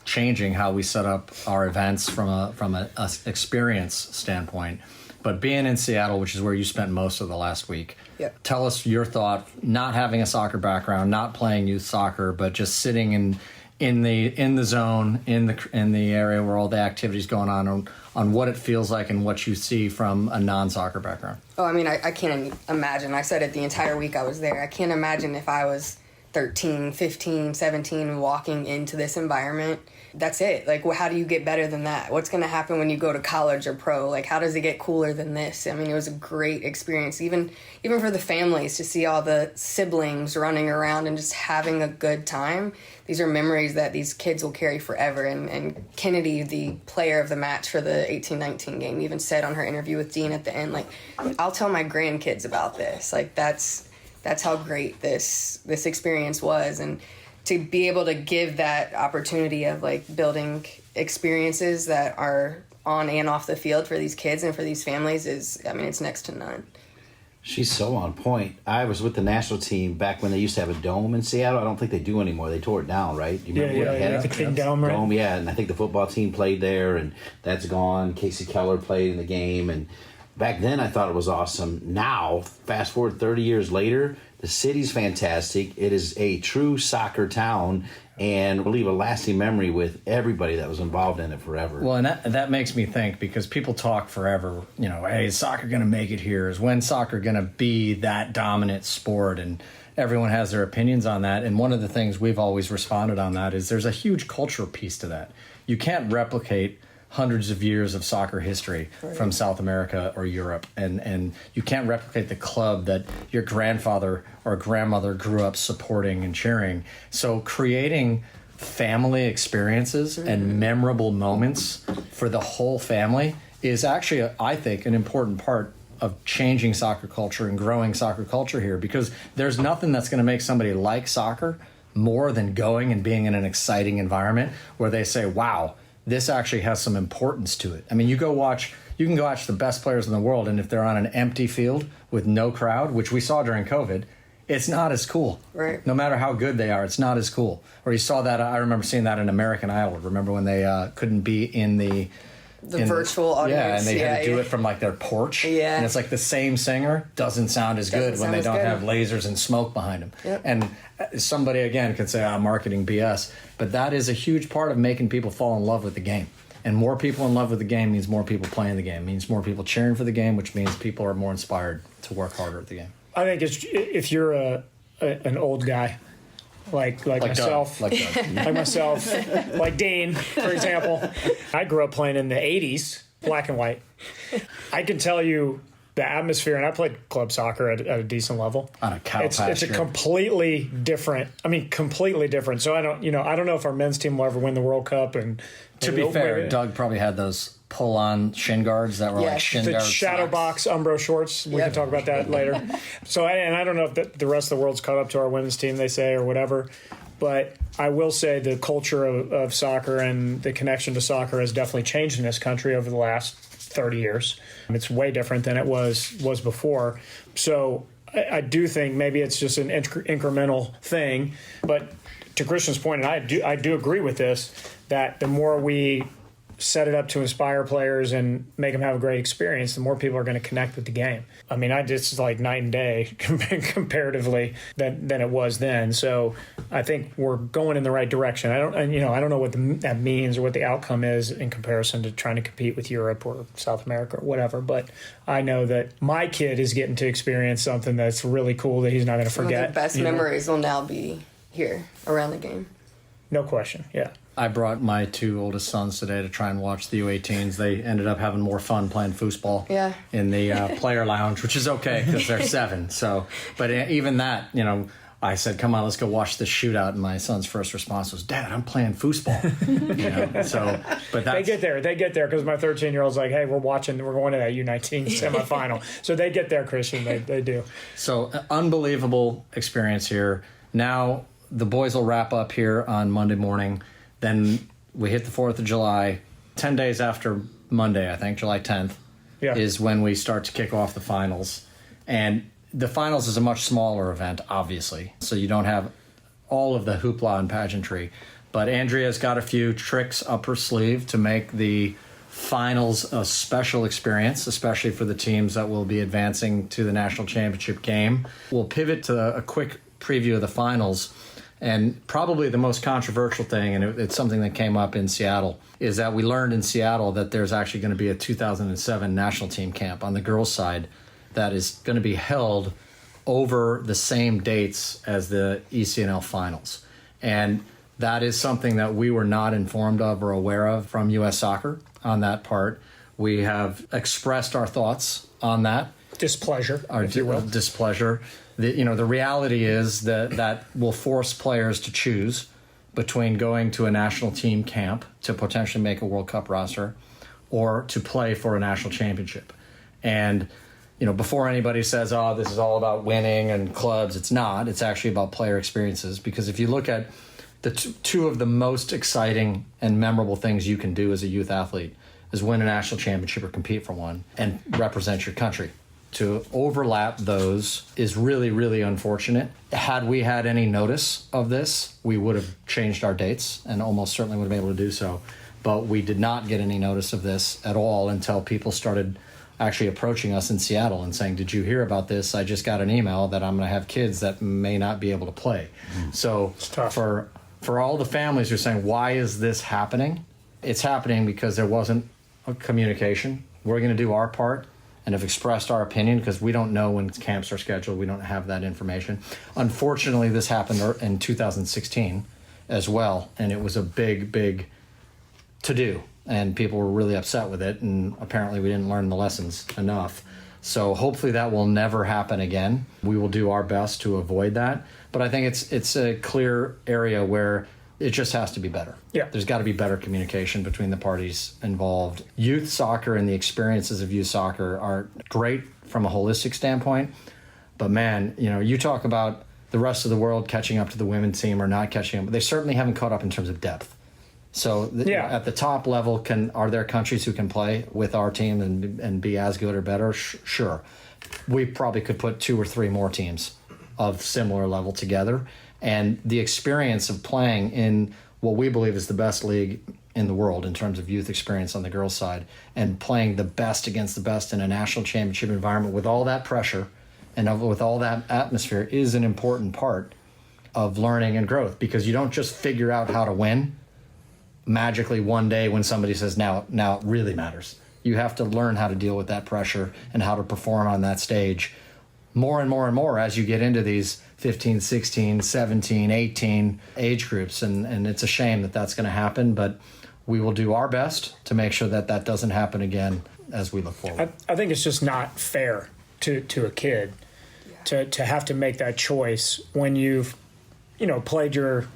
changing how we set up our events from a experience standpoint. But being in Seattle, which is where you spent most of the last week, tell us your thought, not having a soccer background, not playing youth soccer, but just sitting in the zone, in the area where all the activity's going on what it feels like and what you see from a non-soccer background. Oh, I mean, I can't imagine. I said it the entire week I was there. I can't imagine if I was 13, 15, 17, walking into this environment. That's it. Like, how do you get better than that? What's going to happen when you go to college or pro? Like, how does it get cooler than this? I mean, it was a great experience, even for the families, to see all the siblings running around and just having a good time. These are memories that these kids will carry forever. And Kennedy, the player of the match for the 18-19 game, even said on her interview with Dean at the end, like, I'll tell my grandkids about this. Like, that's how great this experience was. And to be able to give that opportunity of like building experiences that are on and off the field for these kids and for these families it's next to none. She's so on point. I was with the national team back when they used to have a dome in Seattle. I don't think they do anymore. They tore it down, right? You remember what they had? The King Dome, right? Dome, yeah. And I think the football team played there, and that's gone. Casey Keller played in the game, and back then I thought it was awesome. Now, fast forward 30 years later, the city's fantastic. It is a true soccer town, and will leave a lasting memory with everybody that was involved in it forever. Well, and that makes me think, because people talk forever, hey, is soccer going to make it here? Is when soccer going to be that dominant sport? And everyone has their opinions on that. And one of the things we've always responded on that is there's a huge cultural piece to that. You can't replicate hundreds of years of soccer history from South America or Europe. And you can't replicate the club that your grandfather or grandmother grew up supporting and cheering. So creating family experiences and memorable moments for the whole family is actually, I think, an important part of changing soccer culture and growing soccer culture here, because there's nothing that's going to make somebody like soccer more than going and being in an exciting environment where they say, wow, this actually has some importance to it. I mean, you can go watch the best players in the world, and if they're on an empty field with no crowd, which we saw during COVID, it's not as cool. Right. No matter how good they are, it's not as cool. Or you saw that, I remember seeing that in American Idol. Remember when they couldn't be in the virtual audience? Yeah, and they had to do it from like their porch. Yeah. And it's like the same singer doesn't sound as good when they don't have lasers and smoke behind them. Yep. And somebody, again, could say, marketing BS. But that is a huge part of making people fall in love with the game. And more people in love with the game means more people playing the game, means more people cheering for the game, which means people are more inspired to work harder at the game. I think if you're an old guy, like myself, Doug. like myself, like Dean, for example, I grew up playing in the 80s, black and white. I can tell you the atmosphere, and I played club soccer at a decent level. On a cow It's pasture. a completely different. So I don't know if our men's team will ever win the World Cup. And To be fair, Doug probably had those pull-on shin guards that were like shin the guards. shadow box Umbro shorts. We can talk about that later. So, I don't know if the rest of the world's caught up to our women's team, they say, or whatever. But I will say the culture of soccer and the connection to soccer has definitely changed in this country over the last 30 years. It's way different than it was before. So I do think maybe it's just an incremental thing. But to Christian's point, and I do agree with this, that the more we set it up to inspire players and make them have a great experience, the more people are going to connect with the game. I mean, it's like night and day comparatively than it was then. So I think we're going in the right direction. I don't know what that means or what the outcome is in comparison to trying to compete with Europe or South America or whatever. But I know that my kid is getting to experience something that's really cool that he's not going to forget. Some of the best memories will now be here around the game. No question. Yeah. I brought my 2 oldest sons today to try and watch the U18s. They ended up having more fun playing foosball in the player lounge, which is okay because they're 7. So, but even that, I said, "Come on, let's go watch this shootout." And my son's first response was, "Dad, I'm playing foosball." So, but they get there because my 13-year-old's like, "Hey, we're going to that U19 semifinal." So they get there, Christian. They do. So, unbelievable experience here. Now the boys will wrap up here on Monday morning. Then we hit the 4th of July. 10 days after Monday, I think, July 10th, is when we start to kick off the finals. And the finals is a much smaller event, obviously. So you don't have all of the hoopla and pageantry. But Andrea's got a few tricks up her sleeve to make the finals a special experience, especially for the teams that will be advancing to the national championship game. We'll pivot to a quick preview of the finals. And probably the most controversial thing, and it's something that came up in Seattle, is that we learned in Seattle that there's actually going to be a 2007 national team camp on the girls' side that is going to be held over the same dates as the ECNL finals. And that is something that we were not informed of or aware of from U.S. Soccer on that part. We have expressed our thoughts on that. Displeasure, if you will. Displeasure. The reality is that will force players to choose between going to a national team camp to potentially make a World Cup roster or to play for a national championship. And, before anybody says, "Oh, this is all about winning and clubs," it's not. It's actually about player experiences. Because if you look at the two of the most exciting and memorable things you can do as a youth athlete is win a national championship or compete for one and represent your country. To overlap those is really, really unfortunate. Had we had any notice of this, we would have changed our dates and almost certainly would have been able to do so. But we did not get any notice of this at all until people started actually approaching us in Seattle and saying, "Did you hear about this? I just got an email that I'm going to have kids that may not be able to play." So for all the families who are saying, "Why is this happening?" It's happening because there wasn't a communication. We're going to do our part and have expressed our opinion because we don't know when camps are scheduled. We don't have that information. Unfortunately, this happened in 2016 as well, and it was a big, big to-do, and people were really upset with it, and apparently we didn't learn the lessons enough. So hopefully that will never happen again. We will do our best to avoid that, but I think it's a clear area where it just has to be better. Yeah. There's got to be better communication between the parties involved. Youth soccer and the experiences of youth soccer are great from a holistic standpoint. But man, you talk about the rest of the world catching up to the women's team or not catching up. But they certainly haven't caught up in terms of depth. So at the top level, are there countries who can play with our team and be as good or better? Sure. We probably could put 2 or 3 more teams of similar level together. And the experience of playing in what we believe is the best league in the world in terms of youth experience on the girls' side and playing the best against the best in a national championship environment with all that pressure and with all that atmosphere is an important part of learning and growth, because you don't just figure out how to win magically one day when somebody says, now it really matters. You have to learn how to deal with that pressure and how to perform on that stage more and more and more as you get into these 15, 16, 17, 18 age groups. And it's a shame that that's going to happen, but we will do our best to make sure that that doesn't happen again as we look forward. I think it's just not fair to a kid to have to make that choice when you've, played your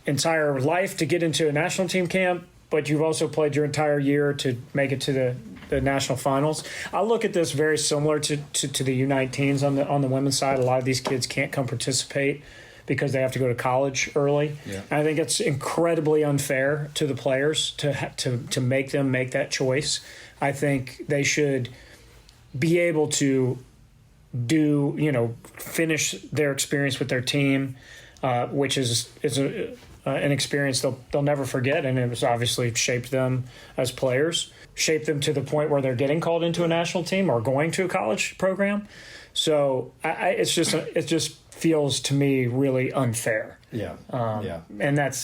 entire life to get into a national team camp, but you've also played your entire year to make it to the national finals. I look at this very similar to the U19s on the women's side. A lot of these kids can't come participate because they have to go to college early. Yeah. I think it's incredibly unfair to the players to make them make that choice. I think they should be able to finish their experience with their team, which is an experience they'll never forget, and it was obviously shaped them as players, shaped them to the point where they're getting called into a national team or going to a college program. So it just feels to me really unfair. Yeah, and that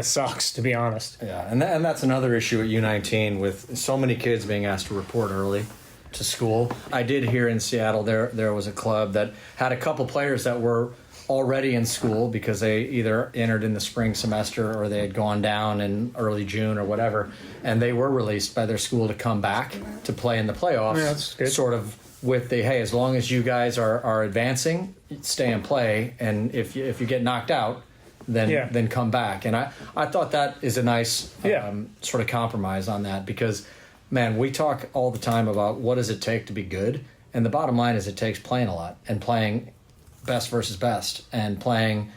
sucks, to be honest. Yeah, and that's another issue at U19 with so many kids being asked to report early to school. I did hear in Seattle there was a club that had a couple players that were already in school because they either entered in the spring semester or they had gone down in early June or whatever, and they were released by their school to come back to play in the playoffs. Yeah, that's good. Sort of with the, hey, as long as you guys are advancing, stay and play, and if you get knocked out, then come back. And I thought that is a nice sort of compromise on that, because, man, we talk all the time about what does it take to be good, and the bottom line is it takes playing a lot and playing best versus best and playing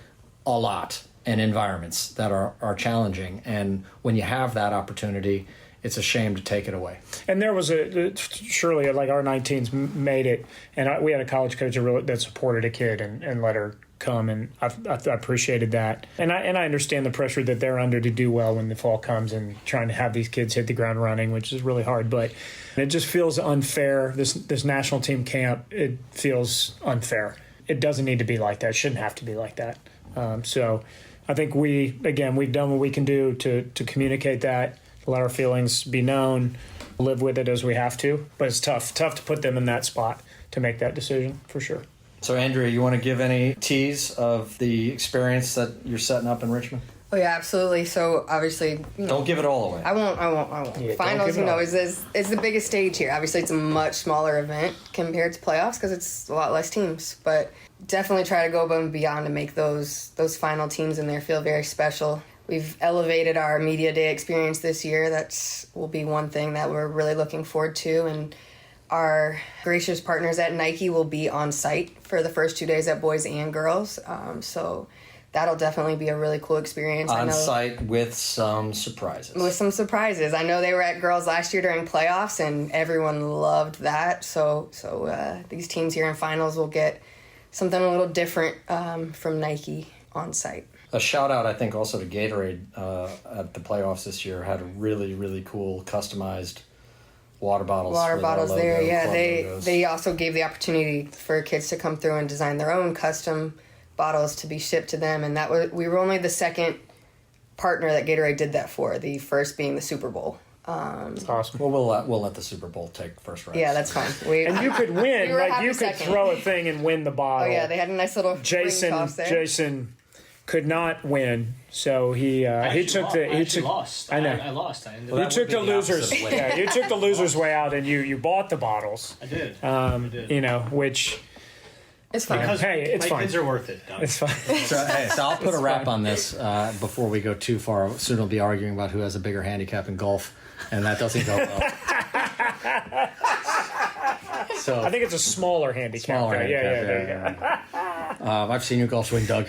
a lot in environments that are challenging. And when you have that opportunity, it's a shame to take it away. And there was surely like our 19s made it, and we had a college coach that supported a kid and let her come, and I appreciated that. And I understand the pressure that they're under to do well when the fall comes and trying to have these kids hit the ground running, which is really hard. But it just feels unfair. This national team camp, it feels unfair. It doesn't need to be like that. It shouldn't have to be like that. So I think we've done what we can do to communicate that, to let our feelings be known, live with it as we have to. But it's tough to put them in that spot to make that decision, for sure. So, Andrea, you want to give any tease of the experience that you're setting up in Richmond? Oh yeah, absolutely. So obviously, don't give it all away. I won't. Yeah, Finals, is the biggest stage here. Obviously, it's a much smaller event compared to playoffs because it's a lot less teams. But definitely try to go above and beyond to make those final teams in there feel very special. We've elevated our media day experience this year. That will be one thing that we're really looking forward to. And our gracious partners at Nike will be on site for the first 2 days at boys and girls. So that'll definitely be a really cool experience. On site with some surprises. I know they were at girls last year during playoffs, and everyone loved that. So these teams here in finals will get something a little different from Nike on site. A shout out, I think, also to Gatorade at the playoffs this year had a really, really cool customized water bottles there. Yeah, they also gave the opportunity for kids to come through and design their own custom bottles to be shipped to them, and we were only the second partner that Gatorade did that for. The first being the Super Bowl. That's awesome. Well, we'll let the Super Bowl take first round. Yeah, that's fine. And you could win. You could throw a thing and win the bottle. Oh yeah, they had a nice little ring toss there. Jason could not win, so he lost. I know. I lost. You took the losers. Yeah, you took the losers way out, and you bought the bottles. I did. Which. It's fine. Because it's my fine. kids are worth it. Doug. It's fine. So I'll put a wrap on this before we go too far. Soon we'll be arguing about who has a bigger handicap in golf, and that doesn't go well. So I think it's a smaller handicap. Yeah, there you go. I've seen you golf swing, Doug.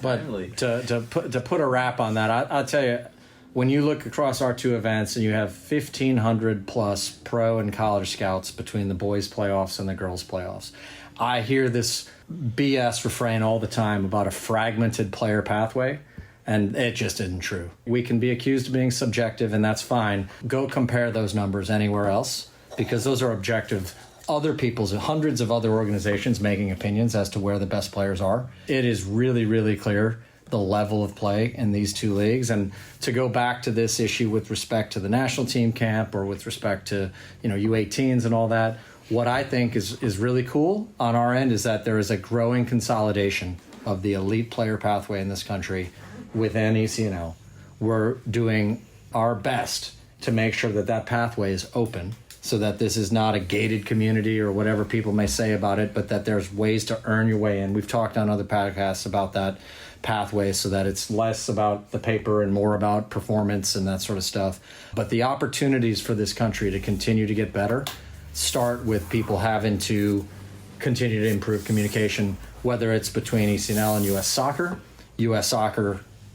But to put a wrap on that, I'll tell you, when you look across our two events and you have 1,500 plus pro and college scouts between the boys' playoffs and the girls' playoffs, I hear this BS refrain all the time about a fragmented player pathway, and it just isn't true. We can be accused of being subjective, and that's fine. Go compare those numbers anywhere else, because those are objective. Other people's, hundreds of other organizations making opinions as to where the best players are. It is really, really clear the level of play in these two leagues. And to go back to this issue with respect to the national team camp or with respect to U18s and all that, what I think is really cool on our end is that there is a growing consolidation of the elite player pathway in this country within ECNL. We're doing our best to make sure that pathway is open, so that this is not a gated community or whatever people may say about it, but that there's ways to earn your way in. We've talked on other podcasts about that pathway, so that it's less about the paper and more about performance and that sort of stuff. But the opportunities for this country to continue to get better start with people having to continue to improve communication, whether it's between ECNL and U.S. Soccer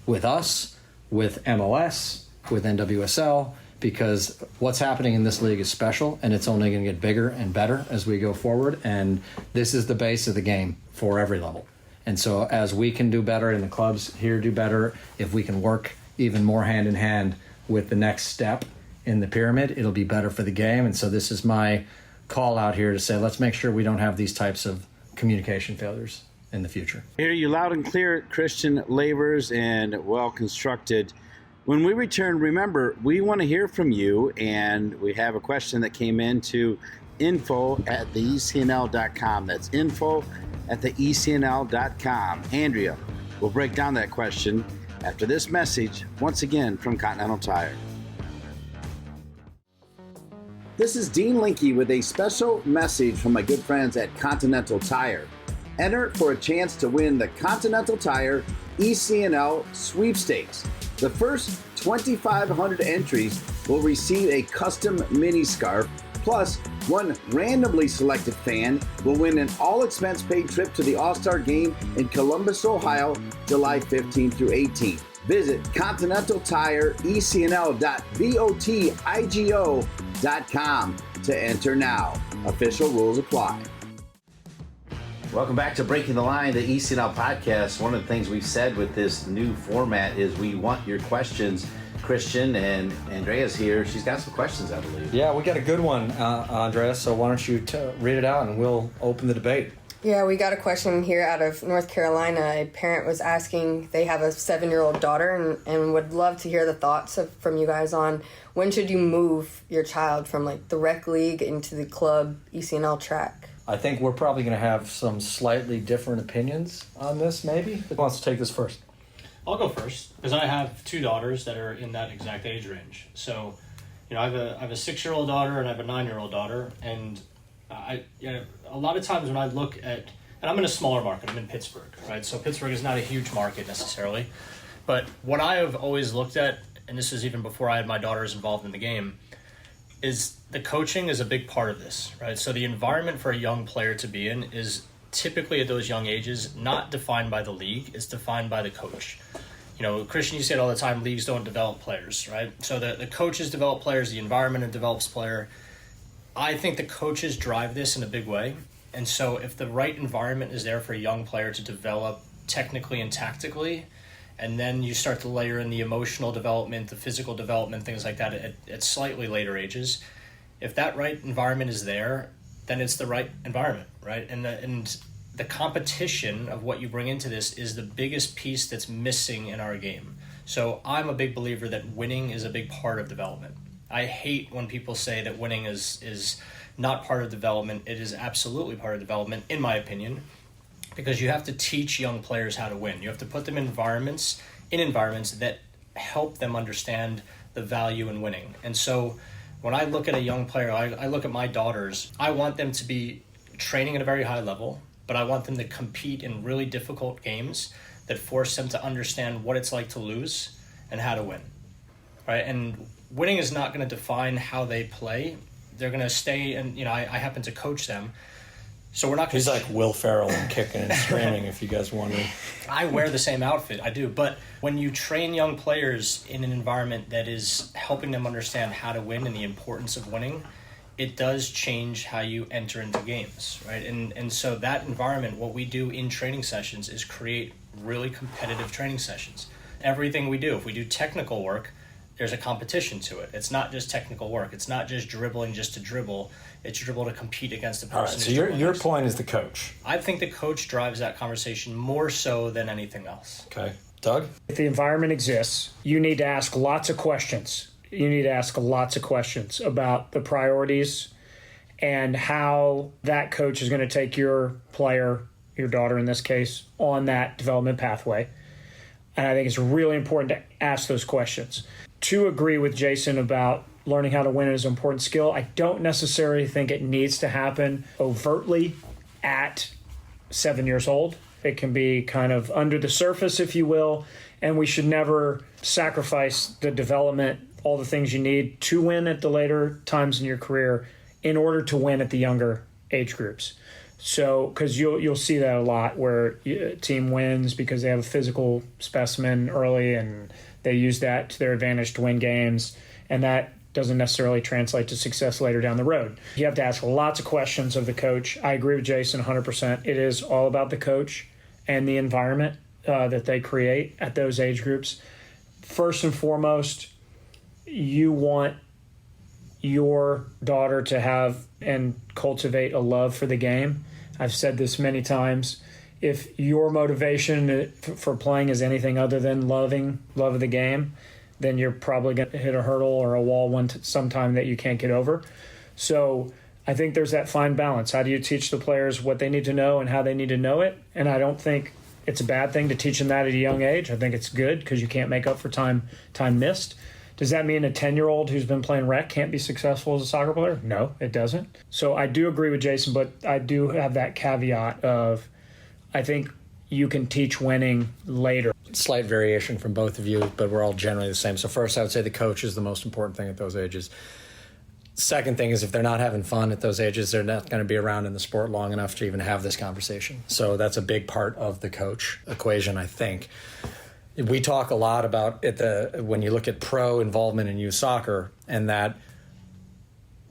with us, with MLS, with NWSL, because what's happening in this league is special, and it's only going to get bigger and better as we go forward. And this is the base of the game for every level. And so as we can do better and the clubs here do better, if we can work even more hand in hand with the next step in the pyramid, it'll be better for the game. And so this is my call out here to say, let's make sure we don't have these types of communication failures in the future. Hear you loud and clear, Christian Lavers, and well constructed. When we return, remember, we want to hear from you, and we have a question that came in to info@theecnl.com. That's info@theecnl.com. Andrea will break down that question after this message, once again from Continental Tire. This is Dean Linke with a special message from my good friends at Continental Tire. Enter for a chance to win the Continental Tire ECNL sweepstakes. The first 2,500 entries will receive a custom mini scarf, plus one randomly selected fan will win an all-expense-paid trip to the All-Star Game in Columbus, Ohio, July 15 through 18. Visit continentaltire.ecnl.votigo.com to enter now. Official rules apply. Welcome back to Breaking the Line, the ECNL podcast. One of the things we've said with this new format is we want your questions. Christian, and Andrea's here. She's got some questions, I believe. Yeah, we got a good one, Andrea, so why don't you read it out and we'll open the debate. Yeah, we got a question here out of North Carolina. A parent was asking, they have a 7-year-old daughter and would love to hear the thoughts from you guys on when should you move your child from like the rec league into the club ECNL track? I think we're probably going to have some slightly different opinions on this, maybe. Who wants to take this first? I'll go first because I have two daughters that are in that exact age range. So, I have a 6-year-old daughter and I have a 9-year-old daughter, and a lot of times when I look at, and I'm in a smaller market, I'm in Pittsburgh, right? So Pittsburgh is not a huge market necessarily, but what I have always looked at, and this is even before I had my daughters involved in the game, is the coaching is a big part of this, right? So the environment for a young player to be in is typically at those young ages not defined by the league, it's defined by the coach. Christian, you say it all the time, leagues don't develop players, right? So the coaches develop players, the environment develops player. I think the coaches drive this in a big way. And so if the right environment is there for a young player to develop technically and tactically, and then you start to layer in the emotional development, the physical development, things like that at slightly later ages, if that right environment is there, then it's the right environment, right? And the competition of what you bring into this is the biggest piece that's missing in our game. So I'm a big believer that winning is a big part of development. I hate when people say that winning is not part of development. It is absolutely part of development, in my opinion, because you have to teach young players how to win. You have to put them in environments that help them understand the value in winning. And so when I look at a young player, I look at my daughters, I want them to be training at a very high level, but I want them to compete in really difficult games that force them to understand what it's like to lose and how to win, right? And winning is not going to define how they play. They're going to stay, and I happen to coach them, so we're not going to... He's like Will Ferrell and kicking and screaming, if you guys wonder. I wear the same outfit, I do, but when you train young players in an environment that is helping them understand how to win and the importance of winning, it does change how you enter into games, right? And so that environment, what we do in training sessions is create really competitive training sessions. Everything we do, if we do technical work, there's a competition to it. It's not just technical work. It's not just dribbling just to dribble. It's dribble to compete against the person. All right, so your point is the coach. I think the coach drives that conversation more so than anything else. Okay. Doug? If the environment exists, you need to ask lots of questions. You need to ask lots of questions about the priorities and how that coach is going to take your player, your daughter in this case, on that development pathway. And I think it's really important to ask those questions. To agree with Jason about learning how to win is an important skill, I don't necessarily think it needs to happen overtly at 7 years old. It can be kind of under the surface, if you will, and we should never sacrifice the development, all the things you need to win at the later times in your career in order to win at the younger age groups. So, because you'll see that a lot where a team wins because they have a physical specimen early and they use that to their advantage to win games, and that doesn't necessarily translate to success later down the road. You have to ask lots of questions of the coach. I agree with Jason 100%. It is all about the coach and the environment that they create at those age groups. First and foremost, you want your daughter to have and cultivate a love for the game. I've said this many times. If your motivation for playing is anything other than love of the game, then you're probably going to hit a hurdle or a wall sometime that you can't get over. So I think there's that fine balance. How do you teach the players what they need to know and how they need to know it? And I don't think it's a bad thing to teach them that at a young age. I think it's good because you can't make up for time missed. Does that mean a 10-year-old who's been playing rec can't be successful as a soccer player? No, it doesn't. So I do agree with Jason, but I do have that caveat of I think you can teach winning later. Slight variation from both of you, but we're all generally the same. So first, I would say the coach is the most important thing at those ages. Second thing is if they're not having fun at those ages, they're not going to be around in the sport long enough to even have this conversation. So that's a big part of the coach equation, I think. We talk a lot about when you look at pro involvement in youth soccer, and that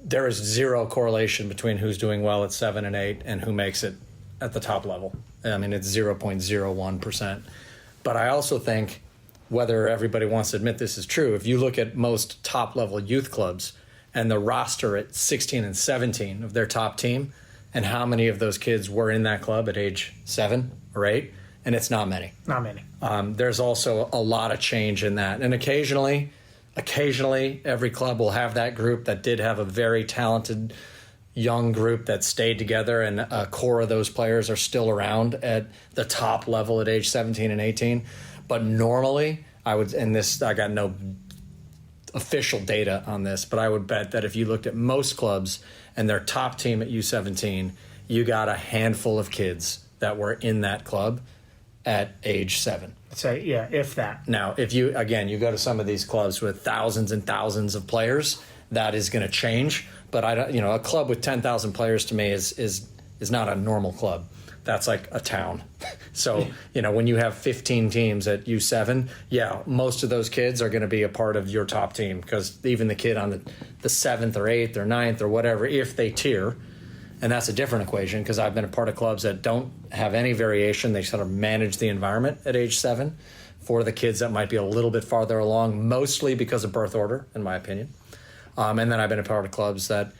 there is zero correlation between who's doing well at 7 and 8 and who makes it at the top level. I mean, it's 0.01%. But I also think, whether everybody wants to admit this is true, if you look at most top-level youth clubs and the roster at 16 and 17 of their top team, and how many of those kids were in that club at age 7 or 8, and it's not many. Not many. There's also a lot of change in that. And occasionally, every club will have that group that did have a very talented young group that stayed together, and a core of those players are still around at the top level at age 17 and 18. But normally, I got no official data on this, but I would bet that if you looked at most clubs and their top team at U17, you got a handful of kids that were in that club at age 7. So, yeah, if that. Now, if you go to some of these clubs with thousands and thousands of players, that is going to change. But a club with 10,000 players to me is not a normal club. That's like a town. So, when you have 15 teams at U7, most of those kids are going to be a part of your top team, because even the kid on the 7th or 8th or 9th or whatever, if they tier, and that's a different equation, because I've been a part of clubs that don't have any variation. They sort of manage the environment at age 7 for the kids that might be a little bit farther along, mostly because of birth order, in my opinion. And then I've been a part of clubs that,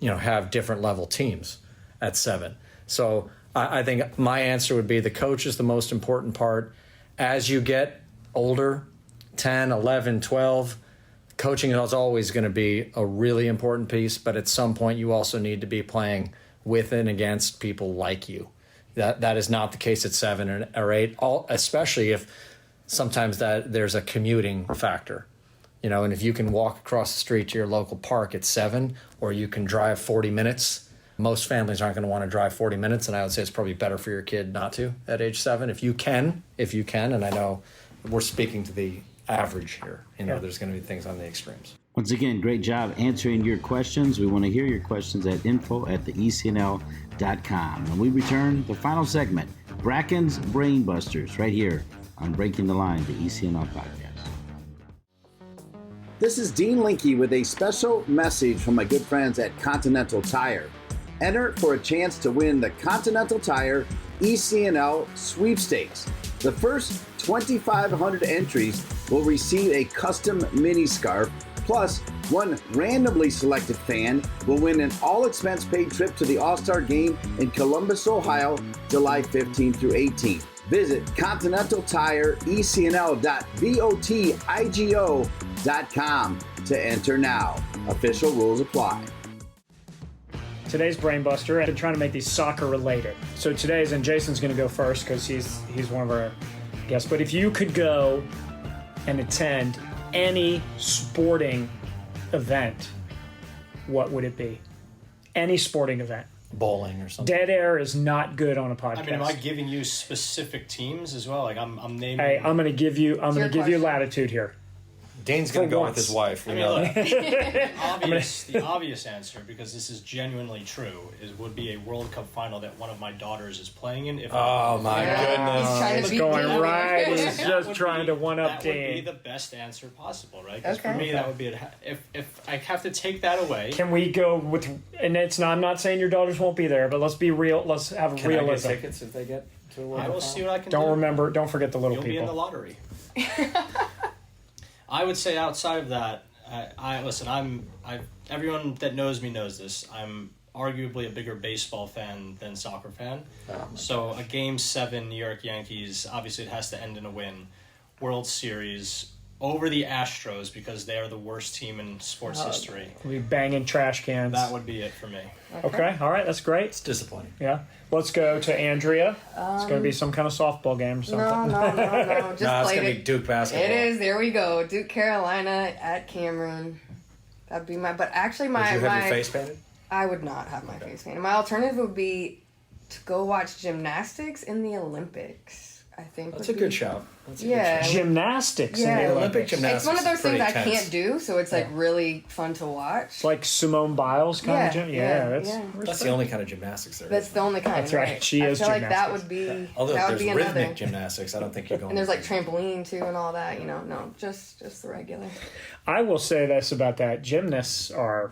have different level teams at 7. So I think my answer would be the coach is the most important part. As you get older, 10, 11, 12, coaching is always going to be a really important piece, but at some point you also need to be playing with and against people like you. That is not the case at 7 or 8, especially if sometimes there's a commuting factor. And if you can walk across the street to your local park at 7, or you can drive 40 minutes, most families aren't going to want to drive 40 minutes, and I would say it's probably better for your kid not to at age 7. If you can, and I know we're speaking to the average here. There's going to be things on the extremes. Once again, great job answering your questions. We want to hear your questions at info@theecnl.com. When we return, the final segment, Bracken's Brainbusters, right here on Breaking the Line, the ECNL podcast. This is Dean Linke with a special message from my good friends at Continental Tire. Enter for a chance to win the Continental Tire ECNL sweepstakes. The first 2,500 entries will receive a custom mini scarf, plus one randomly selected fan will win an all-expense-paid trip to the All-Star Game in Columbus, Ohio, July 15 through 18. Visit continentaltire.votigo.com to enter now. Official rules apply. Today's Brainbuster, I've been trying to make these soccer related. So today's, and Jason's going to go first because he's one of our guests. But if you could go and attend any sporting event, what would it be? Any sporting event. Bowling or something. Dead air is not good on a podcast. I mean, am I giving you specific teams as well? Like I'm naming. Hey, I'm going to give you latitude here. Dane's going to go with his wife. I mean, look, the obvious answer, because this is genuinely true, would be a World Cup final that one of my daughters is playing in. Oh my goodness! He's trying to He's beat going Dean. right. He's just trying to one up That would be Dean. the best answer possible, right? Because Okay. for me, that would be if I have to take that away. Can we go with? And it's not. I'm not saying your daughters won't be there, but let's be real. Let's have Can I get realism. tickets if they get to a World I Cup will final? see what I can do. Don't forget the little You'll be in the people. lottery. I would say outside of that, everyone that knows me knows this. I'm arguably a bigger baseball fan than soccer fan. So a Game 7 New York Yankees, obviously it has to end in a win. World Series over the Astros because they are the worst team in sports history. We banging trash cans. That would be it for me. Okay. All right. That's great. It's disappointing. Yeah. Let's go to Andrea. It's going to be some kind of softball game or something. No. Just No, it's played going to it. be Duke basketball. It is. There we go. Duke, Carolina at Cameron. That'd be my. But actually, Would my you have your face painted? I would not have my face painted. My alternative would be to go watch gymnastics in the Olympics. I think That's would a good be- shout. That's a Yeah. good shout. Gymnastics in Yeah. the Olympic Olympics. gymnastics. It's one of those is things I pretty can't tense. do, so it's like really fun to watch. It's like Simone Biles kind of Yeah, gym. yeah, That's yeah. That's the only kind of gymnastics there is. That's the only kind. That's right. She I is feel like that gymnastics. would be. Although that would there's be rhythmic another. gymnastics, I don't think you're going. And there's like trampoline too and all that. No, just the regular. I will say this about that: gymnasts are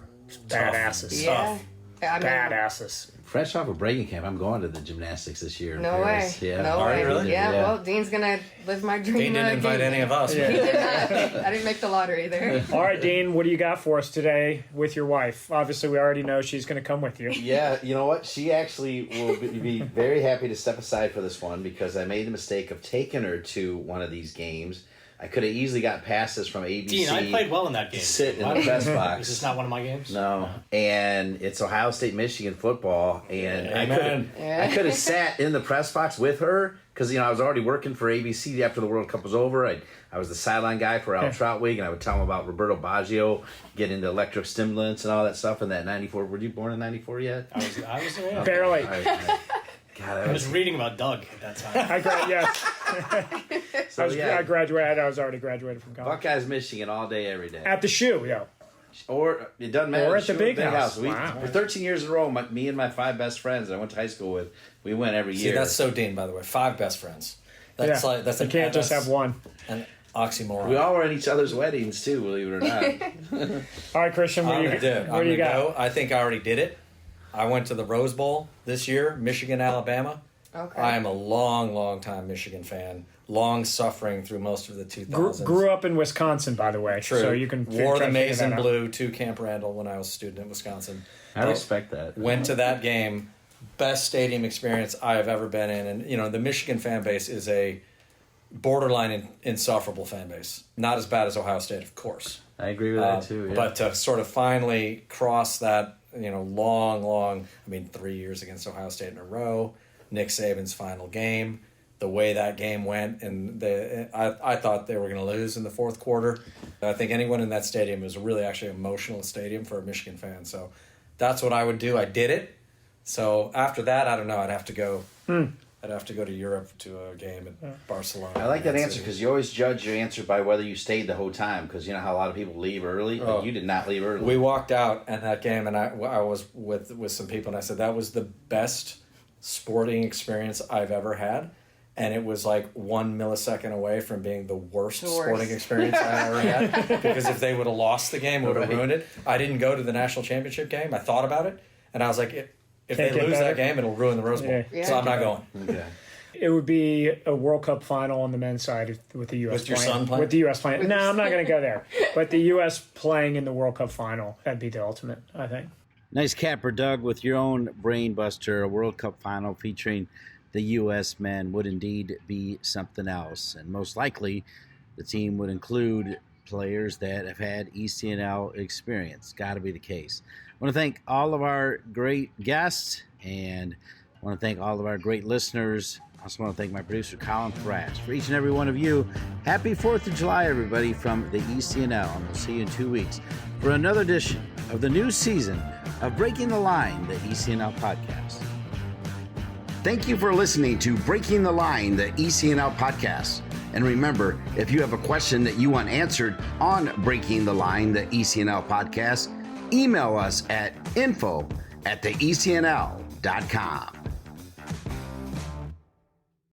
badasses. Yeah. I mean, Badasses. Fresh off of breaking camp, I'm going to the gymnastics this year. in no way. Paris. Yeah. No Are you way. really? Yeah, Yeah. well, Dean's gonna live my dream. Dean didn't invite any of us. He man. did not. I didn't make the lottery there. All right, Dean, what do you got for us today with your wife? Obviously, we already know she's going to come with you. Yeah, you know what? She actually will be very happy to step aside for this one because I made the mistake of taking her to one of these games. I could have easily got passes from ABC. Dean, I played well in that game. Sit in the press box. Is this not one of my games? No, and it's Ohio State Michigan football, and Amen. I could have sat in the press box with her because I was already working for ABC after the World Cup was over. I was the sideline guy for Al Troutwig, and I would tell him about Roberto Baggio getting into electric stimulants and all that stuff in that '94. Were you born in '94 yet? I was yeah. Barely. All right. God, I was reading about Doug at that time. I graduated. I was already graduated from college. Buckeyes, Michigan, all day, every day. At the shoe, yo. Or it doesn't matter. Or at the Shoot, big house. We, Wow. For 13 years in a row, me and my 5 best friends that I went to high school with, we went every See, year. that's so Dean, by the way. 5 best friends. That's Yeah. like that's You can't just have one. an oxymoron. We all were at each other's weddings too, believe it or not. All right, Christian, what I'm do gonna you, do it. what do you got? Go. I think I already did it. I went to the Rose Bowl this year, Michigan, Alabama. Okay. I am a long time Michigan fan. Long suffering through most of the 2000s. Grew up in Wisconsin, by the way. True. So you can Wore try the to figure maize that and out. blue to Camp Randall when I was a student in Wisconsin. I respect that. Went to that game. Best stadium experience I have ever been in. And, the Michigan fan base is a borderline insufferable fan base. Not as bad as Ohio State, of course. I agree with that too. Yeah. But to sort of finally cross that, long, 3 years against Ohio State in a row, Nick Saban's final game, the way that game went, and I thought they were going to lose in the fourth quarter. I think anyone in that stadium is really actually an emotional stadium for a Michigan fan. So that's what I would do. I did it. So after that, I don't know. I'd have to go. I'd have to go to Europe to a game at Barcelona. I like that answer because you always judge your answer by whether you stayed the whole time. Because you know how a lot of people leave early, but you did not leave early. We walked out at that game, and I was with some people, and I said that was the best sporting experience I've ever had. And it was like 1 millisecond away from being the worst sporting experience I ever had. Because if they would have lost the game, it would have ruined it. I didn't go to the national championship game. I thought about it, and I was like, if they get lose better. that game, it'll ruin the Rose Bowl. Yeah. So I'm not going. Okay. It would be a World Cup final on the men's side with the U.S. With your son playing? With the U.S. playing. No, I'm not going to go there. But the U.S. playing in the World Cup final, that'd be the ultimate, I think. Nice capper, Doug, with your own brain buster. A World Cup final featuring the U.S. men would indeed be something else. And most likely, the team would include players that have had ECNL experience. Got to be the case. I want to thank all of our great guests, and I want to thank all of our great listeners. I also want to thank my producer, Colin Thrash. For each and every one of you, happy 4th of July, everybody, from the ECNL. And we'll see you in 2 weeks for another edition of the new season of Breaking the Line, the ECNL podcast. Thank you for listening to Breaking the Line, the ECNL podcast. And remember, if you have a question that you want answered on Breaking the Line, the ECNL podcast, email us at info@theecnl.com.